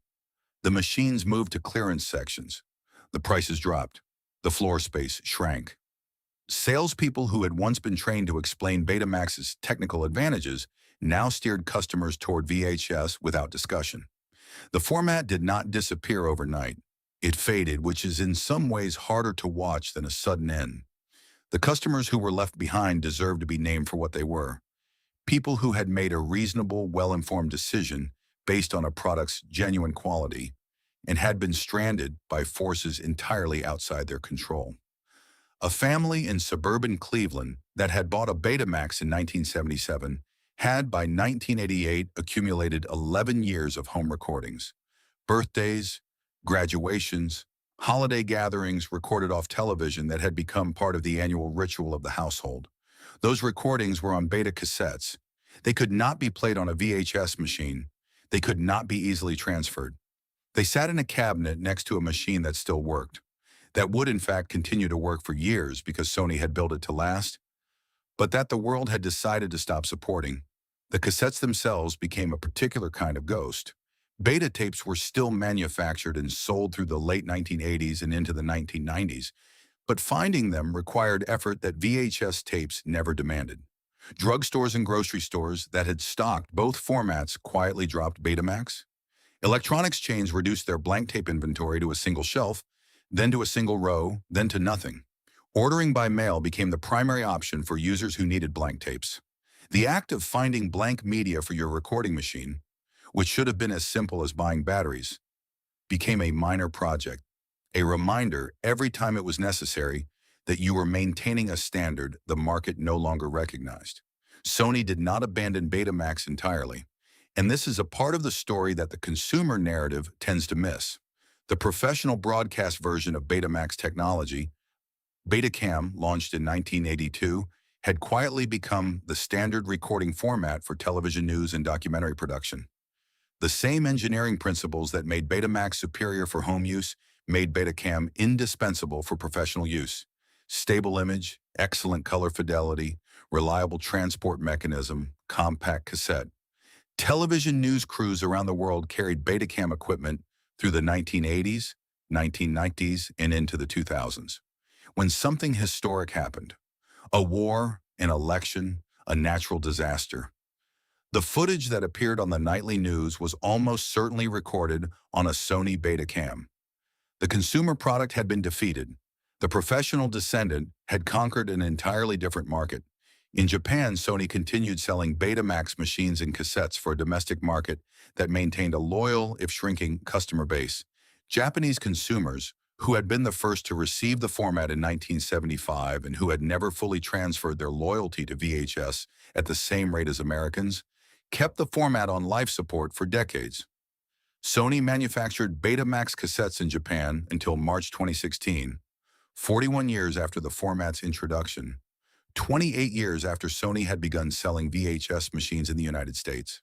S1: The machines moved to clearance sections. The prices dropped. The floor space shrank. Salespeople who had once been trained to explain Betamax's technical advantages now steered customers toward VHS without discussion. The format did not disappear overnight. It faded, which is in some ways harder to watch than a sudden end. The customers who were left behind deserved to be named for what they were: people who had made a reasonable, well-informed decision based on a product's genuine quality and had been stranded by forces entirely outside their control. A family in suburban Cleveland that had bought a Betamax in 1977 had by 1988 accumulated 11 years of home recordings. Birthdays, graduations, holiday gatherings recorded off television that had become part of the annual ritual of the household. Those recordings were on beta cassettes. They could not be played on a VHS machine. They could not be easily transferred. They sat in a cabinet next to a machine that still worked, that would in fact continue to work for years because Sony had built it to last, but that the world had decided to stop supporting. The cassettes themselves became a particular kind of ghost. Beta tapes were still manufactured and sold through the late 1980s and into the 1990s, but finding them required effort that VHS tapes never demanded. Drugstores and grocery stores that had stocked both formats quietly dropped Betamax. Electronics chains reduced their blank tape inventory to a single shelf, then to a single row, then to nothing. Ordering by mail became the primary option for users who needed blank tapes. The act of finding blank media for your recording machine, which should have been as simple as buying batteries, became a minor project, a reminder every time it was necessary that you were maintaining a standard the market no longer recognized. Sony did not abandon Betamax entirely, and this is a part of the story that the consumer narrative tends to miss. The professional broadcast version of Betamax technology, Betacam, launched in 1982, had quietly become the standard recording format for television news and documentary production. The same engineering principles that made Betamax superior for home use made Betacam indispensable for professional use. Stable image, excellent color fidelity, reliable transport mechanism, compact cassette. Television news crews around the world carried Betacam equipment through the 1980s, 1990s, and into the 2000s. When something historic happened, a war, an election, a natural disaster, the footage that appeared on the nightly news was almost certainly recorded on a Sony Betacam. The consumer product had been defeated. The professional descendant had conquered an entirely different market. In Japan, Sony continued selling Betamax machines and cassettes for a domestic market that maintained a loyal, if shrinking, customer base. Japanese consumers, who had been the first to receive the format in 1975 and who had never fully transferred their loyalty to VHS at the same rate as Americans, kept the format on life support for decades. Sony manufactured Betamax cassettes in Japan until March 2016, 41 years after the format's introduction, 28 years after Sony had begun selling VHS machines in the United States.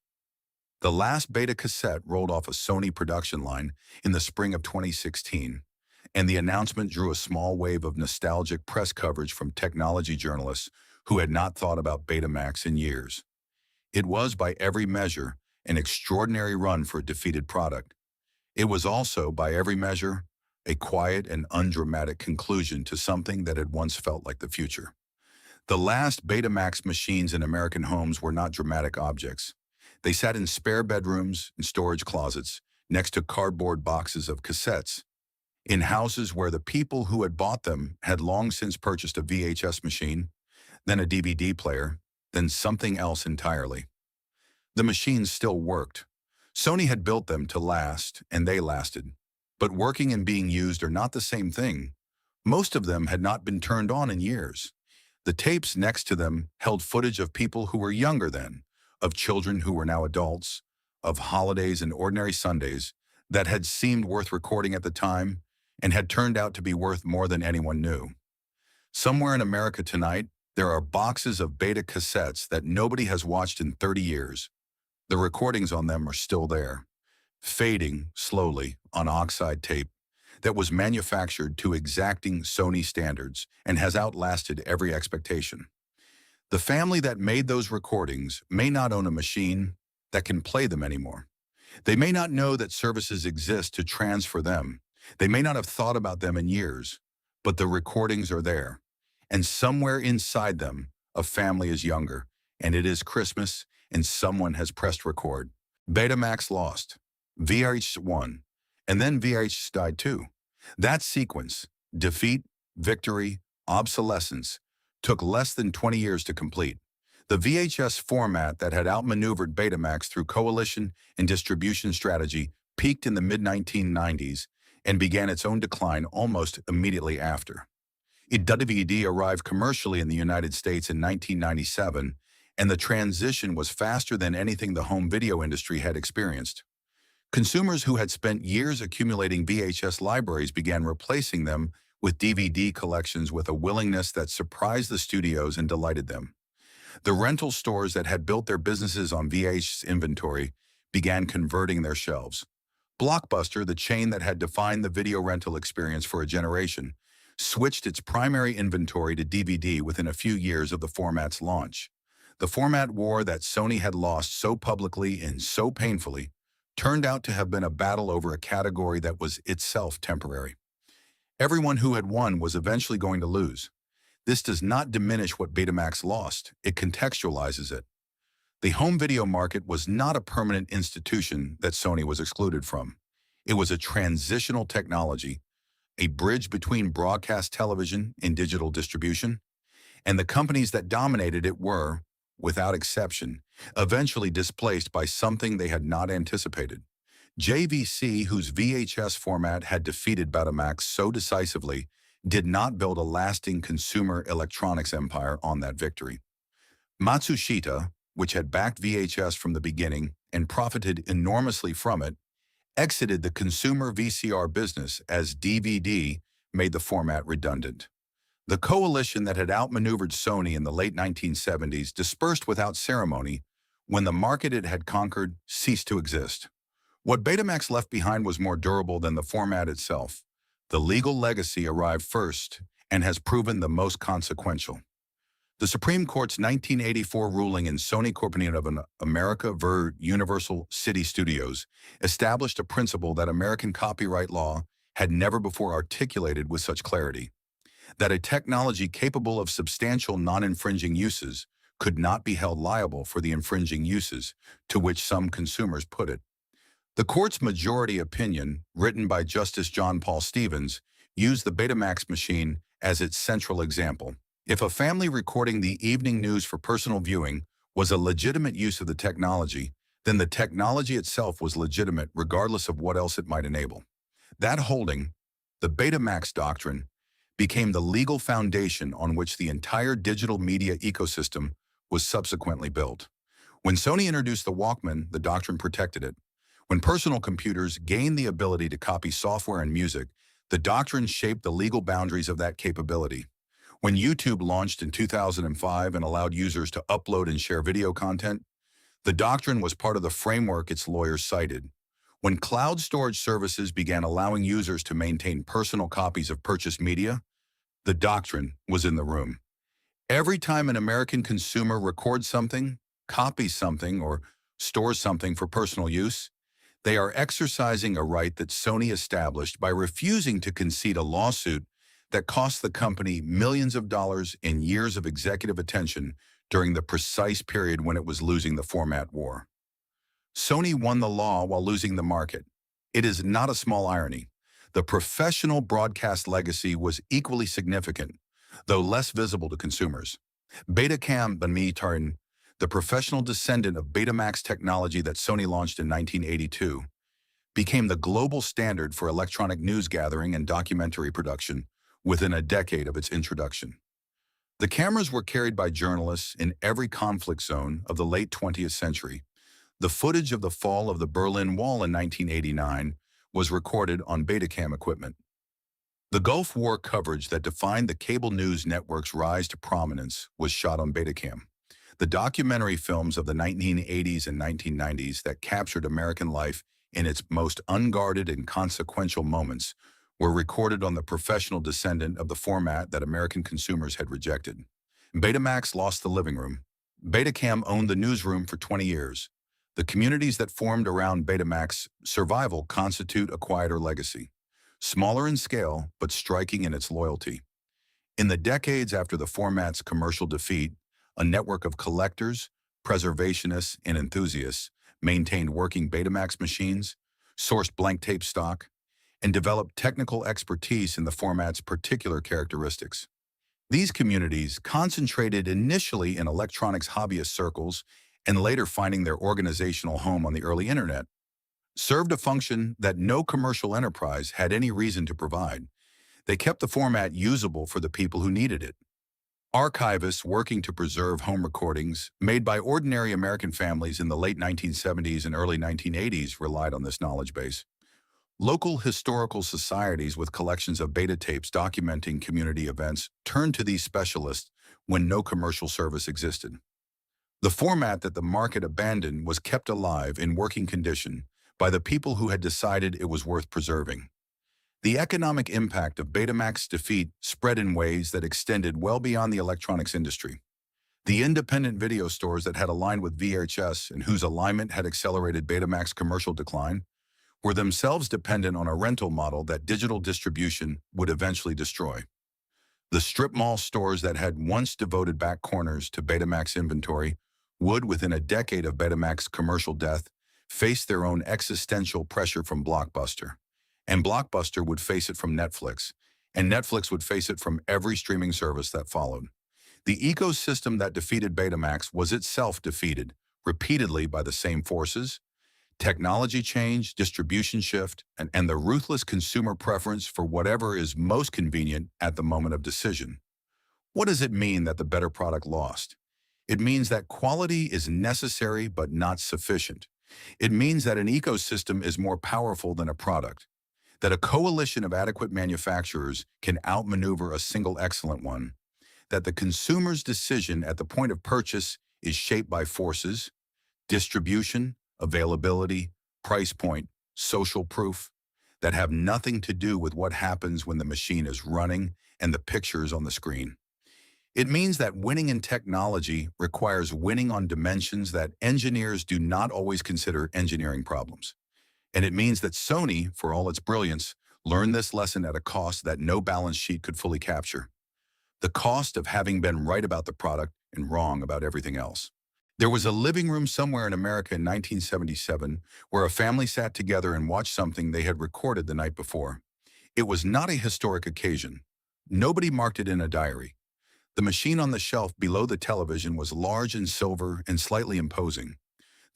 S1: The last beta cassette rolled off a Sony production line in the spring of 2016, and the announcement drew a small wave of nostalgic press coverage from technology journalists who had not thought about Betamax in years. It was, by every measure, an extraordinary run for a defeated product. It was also, by every measure, a quiet and undramatic conclusion to something that had once felt like the future. The last Betamax machines in American homes were not dramatic objects. They sat in spare bedrooms and storage closets, next to cardboard boxes of cassettes, in houses where the people who had bought them had long since purchased a VHS machine, then a DVD player, then something else entirely. The machines still worked. Sony had built them to last, and they lasted. But working and being used are not the same thing. Most of them had not been turned on in years. The tapes next to them held footage of people who were younger then, of children who were now adults, of holidays and ordinary Sundays that had seemed worth recording at the time and had turned out to be worth more than anyone knew. Somewhere in America tonight, there are boxes of beta cassettes that nobody has watched in 30 years. The recordings on them are still there, fading slowly on oxide tape that was manufactured to exacting Sony standards and has outlasted every expectation. The family that made those recordings may not own a machine that can play them anymore. They may not know that services exist to transfer them. They may not have thought about them in years, but the recordings are there. And somewhere inside them, a family is younger, and it is Christmas, and someone has pressed record. Betamax lost. VHS won. And then VHS died too. That sequence, defeat, victory, obsolescence, took less than 20 years to complete. The VHS format that had outmaneuvered Betamax through coalition and distribution strategy peaked in the mid-1990s and began its own decline almost immediately after. DVD arrived commercially in the United States in 1997, and the transition was faster than anything the home video industry had experienced. Consumers who had spent years accumulating VHS libraries began replacing them with DVD collections with a willingness that surprised the studios and delighted them. The rental stores that had built their businesses on VHS inventory began converting their shelves. Blockbuster, the chain that had defined the video rental experience for a generation, switched its primary inventory to DVD within a few years of the format's launch. The format war that Sony had lost so publicly and so painfully turned out to have been a battle over a category that was itself temporary. Everyone who had won was eventually going to lose. This does not diminish what Betamax lost, it contextualizes it. The home video market was not a permanent institution that Sony was excluded from. It was a transitional technology, a bridge between broadcast television and digital distribution, and the companies that dominated it were, without exception, eventually displaced by something they had not anticipated. JVC, whose VHS format had defeated Betamax so decisively, did not build a lasting consumer electronics empire on that victory. Matsushita, which had backed VHS from the beginning and profited enormously from it, exited the consumer VCR business as DVD made the format redundant. The coalition that had outmaneuvered Sony in the late 1970s dispersed without ceremony when the market it had conquered ceased to exist. What Betamax left behind was more durable than the format itself. The legal legacy arrived first and has proven the most consequential. The Supreme Court's 1984 ruling in Sony Corporation of America v. Universal City Studios established a principle that American copyright law had never before articulated with such clarity: that a technology capable of substantial non-infringing uses could not be held liable for the infringing uses to which some consumers put it. The court's majority opinion, written by Justice John Paul Stevens, used the Betamax machine as its central example. If a family recording the evening news for personal viewing was a legitimate use of the technology, then the technology itself was legitimate regardless of what else it might enable. That holding, the Betamax doctrine, became the legal foundation on which the entire digital media ecosystem was subsequently built. When Sony introduced the Walkman, the doctrine protected it. When personal computers gained the ability to copy software and music, the doctrine shaped the legal boundaries of that capability. When YouTube launched in 2005 and allowed users to upload and share video content, the doctrine was part of the framework its lawyers cited. When cloud storage services began allowing users to maintain personal copies of purchased media, the doctrine was in the room. Every time an American consumer records something, copies something, or stores something for personal use, they are exercising a right that Sony established by refusing to concede a lawsuit that cost the company millions of dollars and years of executive attention during the precise period when it was losing the format war. Sony won the law while losing the market. It is not a small irony. The professional broadcast legacy was equally significant, though less visible to consumers. Betacam Bamitarn, the professional descendant of Betamax technology that Sony launched in 1982, became the global standard for electronic news gathering and documentary production within a decade of its introduction. The cameras were carried by journalists in every conflict zone of the late 20th century. The footage of the fall of the Berlin Wall in 1989 was recorded on Betacam equipment. The Gulf War coverage that defined the cable news network's rise to prominence was shot on Betacam. The documentary films of the 1980s and 1990s that captured American life in its most unguarded and consequential moments were recorded on the professional descendant of the format that American consumers had rejected. Betamax lost the living room. Betacam owned the newsroom for 20 years. The communities that formed around Betamax survival constitute a quieter legacy, smaller in scale but striking in its loyalty. In the decades after the format's commercial defeat, a network of collectors, preservationists, and enthusiasts maintained working Betamax machines, sourced blank tape stock, and developed technical expertise in the format's particular characteristics. These communities, concentrated initially in electronics hobbyist circles and later finding their organizational home on the early internet, served a function that no commercial enterprise had any reason to provide. They kept the format usable for the people who needed it. Archivists working to preserve home recordings made by ordinary American families in the late 1970s and early 1980s relied on this knowledge base. Local historical societies with collections of beta tapes documenting community events turned to these specialists when no commercial service existed. The format that the market abandoned was kept alive in working condition by the people who had decided it was worth preserving. The economic impact of Betamax's defeat spread in ways that extended well beyond the electronics industry. The independent video stores that had aligned with VHS and whose alignment had accelerated Betamax commercial decline were themselves dependent on a rental model that digital distribution would eventually destroy. The strip mall stores that had once devoted back corners to Betamax inventory would, within a decade of Betamax commercial death, face their own existential pressure from Blockbuster. And Blockbuster would face it from Netflix, and Netflix would face it from every streaming service that followed. The ecosystem that defeated Betamax was itself defeated, repeatedly by the same forces: technology change, distribution shift, and the ruthless consumer preference for whatever is most convenient at the moment of decision. What does it mean that the better product lost? It means that quality is necessary but not sufficient. It means that an ecosystem is more powerful than a product, that a coalition of adequate manufacturers can outmaneuver a single excellent one, that the consumer's decision at the point of purchase is shaped by forces: distribution, availability, price point, social proof, that have nothing to do with what happens when the machine is running and the pictures on the screen. It means that winning in technology requires winning on dimensions that engineers do not always consider engineering problems. And it means that Sony, for all its brilliance, learned this lesson at a cost that no balance sheet could fully capture: the cost of having been right about the product and wrong about everything else. There was a living room somewhere in America in 1977 where a family sat together and watched something they had recorded the night before. It was not a historic occasion. Nobody marked it in a diary. The machine on the shelf below the television was large and silver and slightly imposing,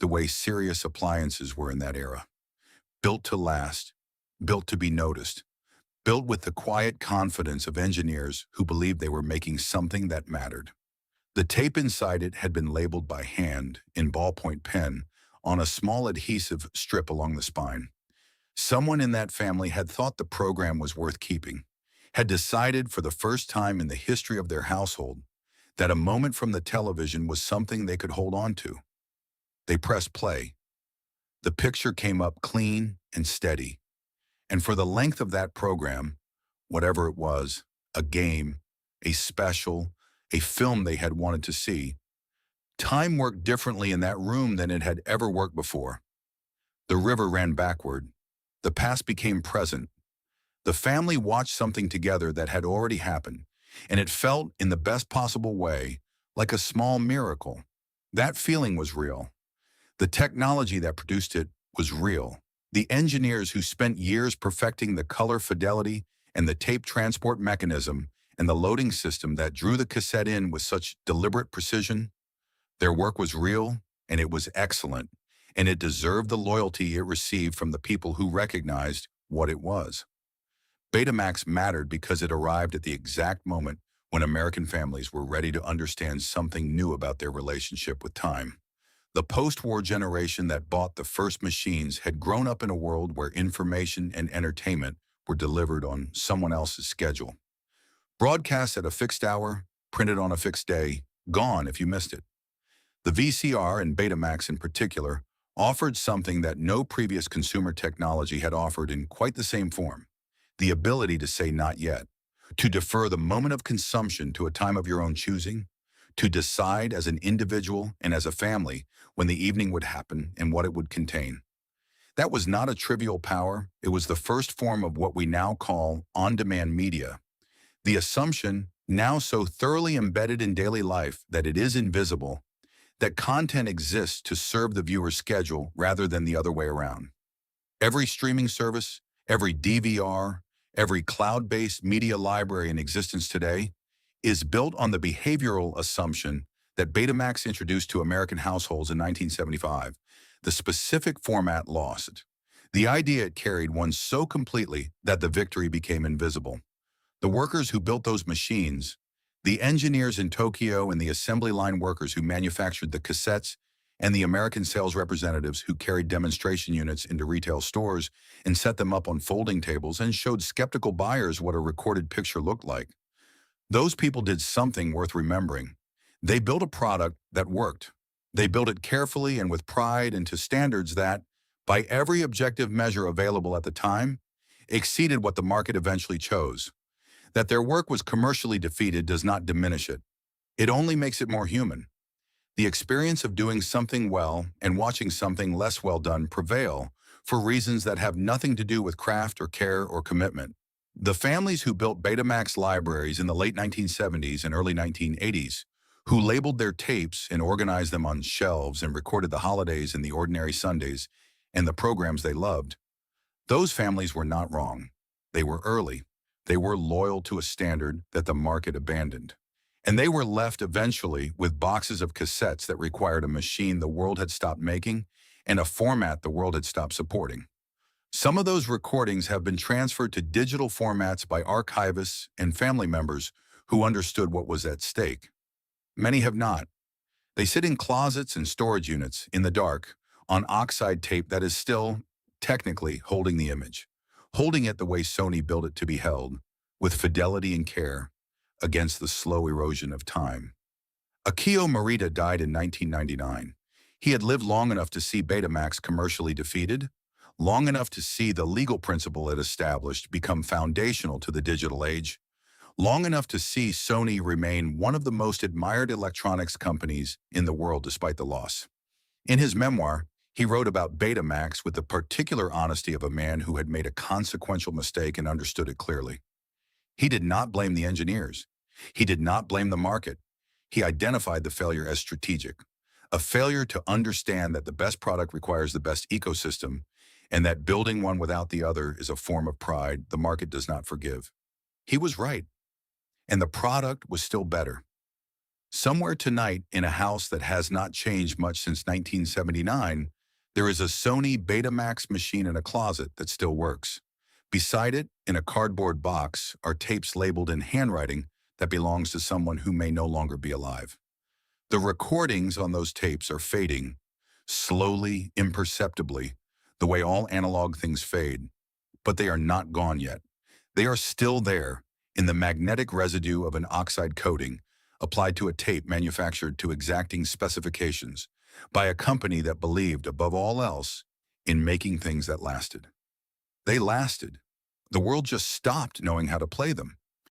S1: the way serious appliances were in that era. Built to last, built to be noticed, built with the quiet confidence of engineers who believed they were making something that mattered. The tape inside it had been labeled by hand, in ballpoint pen, on a small adhesive strip along the spine. Someone in that family had thought the program was worth keeping, had decided for the first time in the history of their household that a moment from the television was something they could hold on to. They pressed play. The picture came up clean and steady. And for the length of that program, whatever it was, a game, a special, a film they had wanted to see, time worked differently in that room than it had ever worked before. The river ran backward. The past became present. The family watched something together that had already happened, and it felt, in the best possible way, like a small miracle. That feeling was real. The technology that produced it was real. The engineers who spent years perfecting the color fidelity and the tape transport mechanism and the loading system that drew the cassette in with such deliberate precision, their work was real and it was excellent, and it deserved the loyalty it received from the people who recognized what it was. Betamax mattered because it arrived at the exact moment when American families were ready to understand something new about their relationship with time. The post-war generation that bought the first machines had grown up in a world where information and entertainment were delivered on someone else's schedule. Broadcast at a fixed hour, printed on a fixed day, gone if you missed it. The VCR, and Betamax in particular, offered something that no previous consumer technology had offered in quite the same form: the ability to say not yet, to defer the moment of consumption to a time of your own choosing, to decide as an individual and as a family when the evening would happen and what it would contain. That was not a trivial power. It was the first form of what we now call on-demand media. The assumption, now so thoroughly embedded in daily life that it is invisible, that content exists to serve the viewer's schedule rather than the other way around. Every streaming service, every DVR, every cloud-based media library in existence today is built on the behavioral assumption that Betamax introduced to American households in 1975. The specific format lost. The idea it carried won so completely that the victory became invisible. The workers who built those machines, the engineers in Tokyo and the assembly line workers who manufactured the cassettes, and the American sales representatives who carried demonstration units into retail stores and set them up on folding tables and showed skeptical buyers what a recorded picture looked like. Those people did something worth remembering. They built a product that worked. They built it carefully and with pride and to standards that, by every objective measure available at the time, exceeded what the market eventually chose. That their work was commercially defeated does not diminish it. It only makes it more human. The experience of doing something well and watching something less well done prevail for reasons that have nothing to do with craft or care or commitment. The families who built Betamax libraries in the late 1970s and early 1980s, who labeled their tapes and organized them on shelves and recorded the holidays and the ordinary Sundays and the programs they loved, those families were not wrong. They were early. They were loyal to a standard that the market abandoned. And they were left eventually with boxes of cassettes that required a machine the world had stopped making and a format the world had stopped supporting. Some of those recordings have been transferred to digital formats by archivists and family members who understood what was at stake. Many have not. They sit in closets and storage units in the dark on oxide tape that is still, technically, holding the image, holding it the way Sony built it to be held, with fidelity and care, against the slow erosion of time. Akio Morita died in 1999. He had lived long enough to see Betamax commercially defeated, long enough to see the legal principle it established become foundational to the digital age, long enough to see Sony remain one of the most admired electronics companies in the world despite the loss. In his memoir, he wrote about Betamax with the particular honesty of a man who had made a consequential mistake and understood it clearly. He did not blame the engineers. He did not blame the market. He identified the failure as strategic, a failure to understand that the best product requires the best ecosystem, and that building one without the other is a form of pride the market does not forgive. He was right, and the product was still better. Somewhere tonight, in a house that has not changed much since 1979, there is a Sony Betamax machine in a closet that still works. Beside it, in a cardboard box, are tapes labeled in handwriting that belongs to someone who may no longer be alive. The recordings on those tapes are fading, slowly, imperceptibly, the way all analog things fade. But they are not gone yet. They are still there, in the magnetic residue of an oxide coating applied to a tape manufactured to exacting specifications by a company that believed, above all else, in making things that lasted. They lasted. The world just stopped knowing how to play them.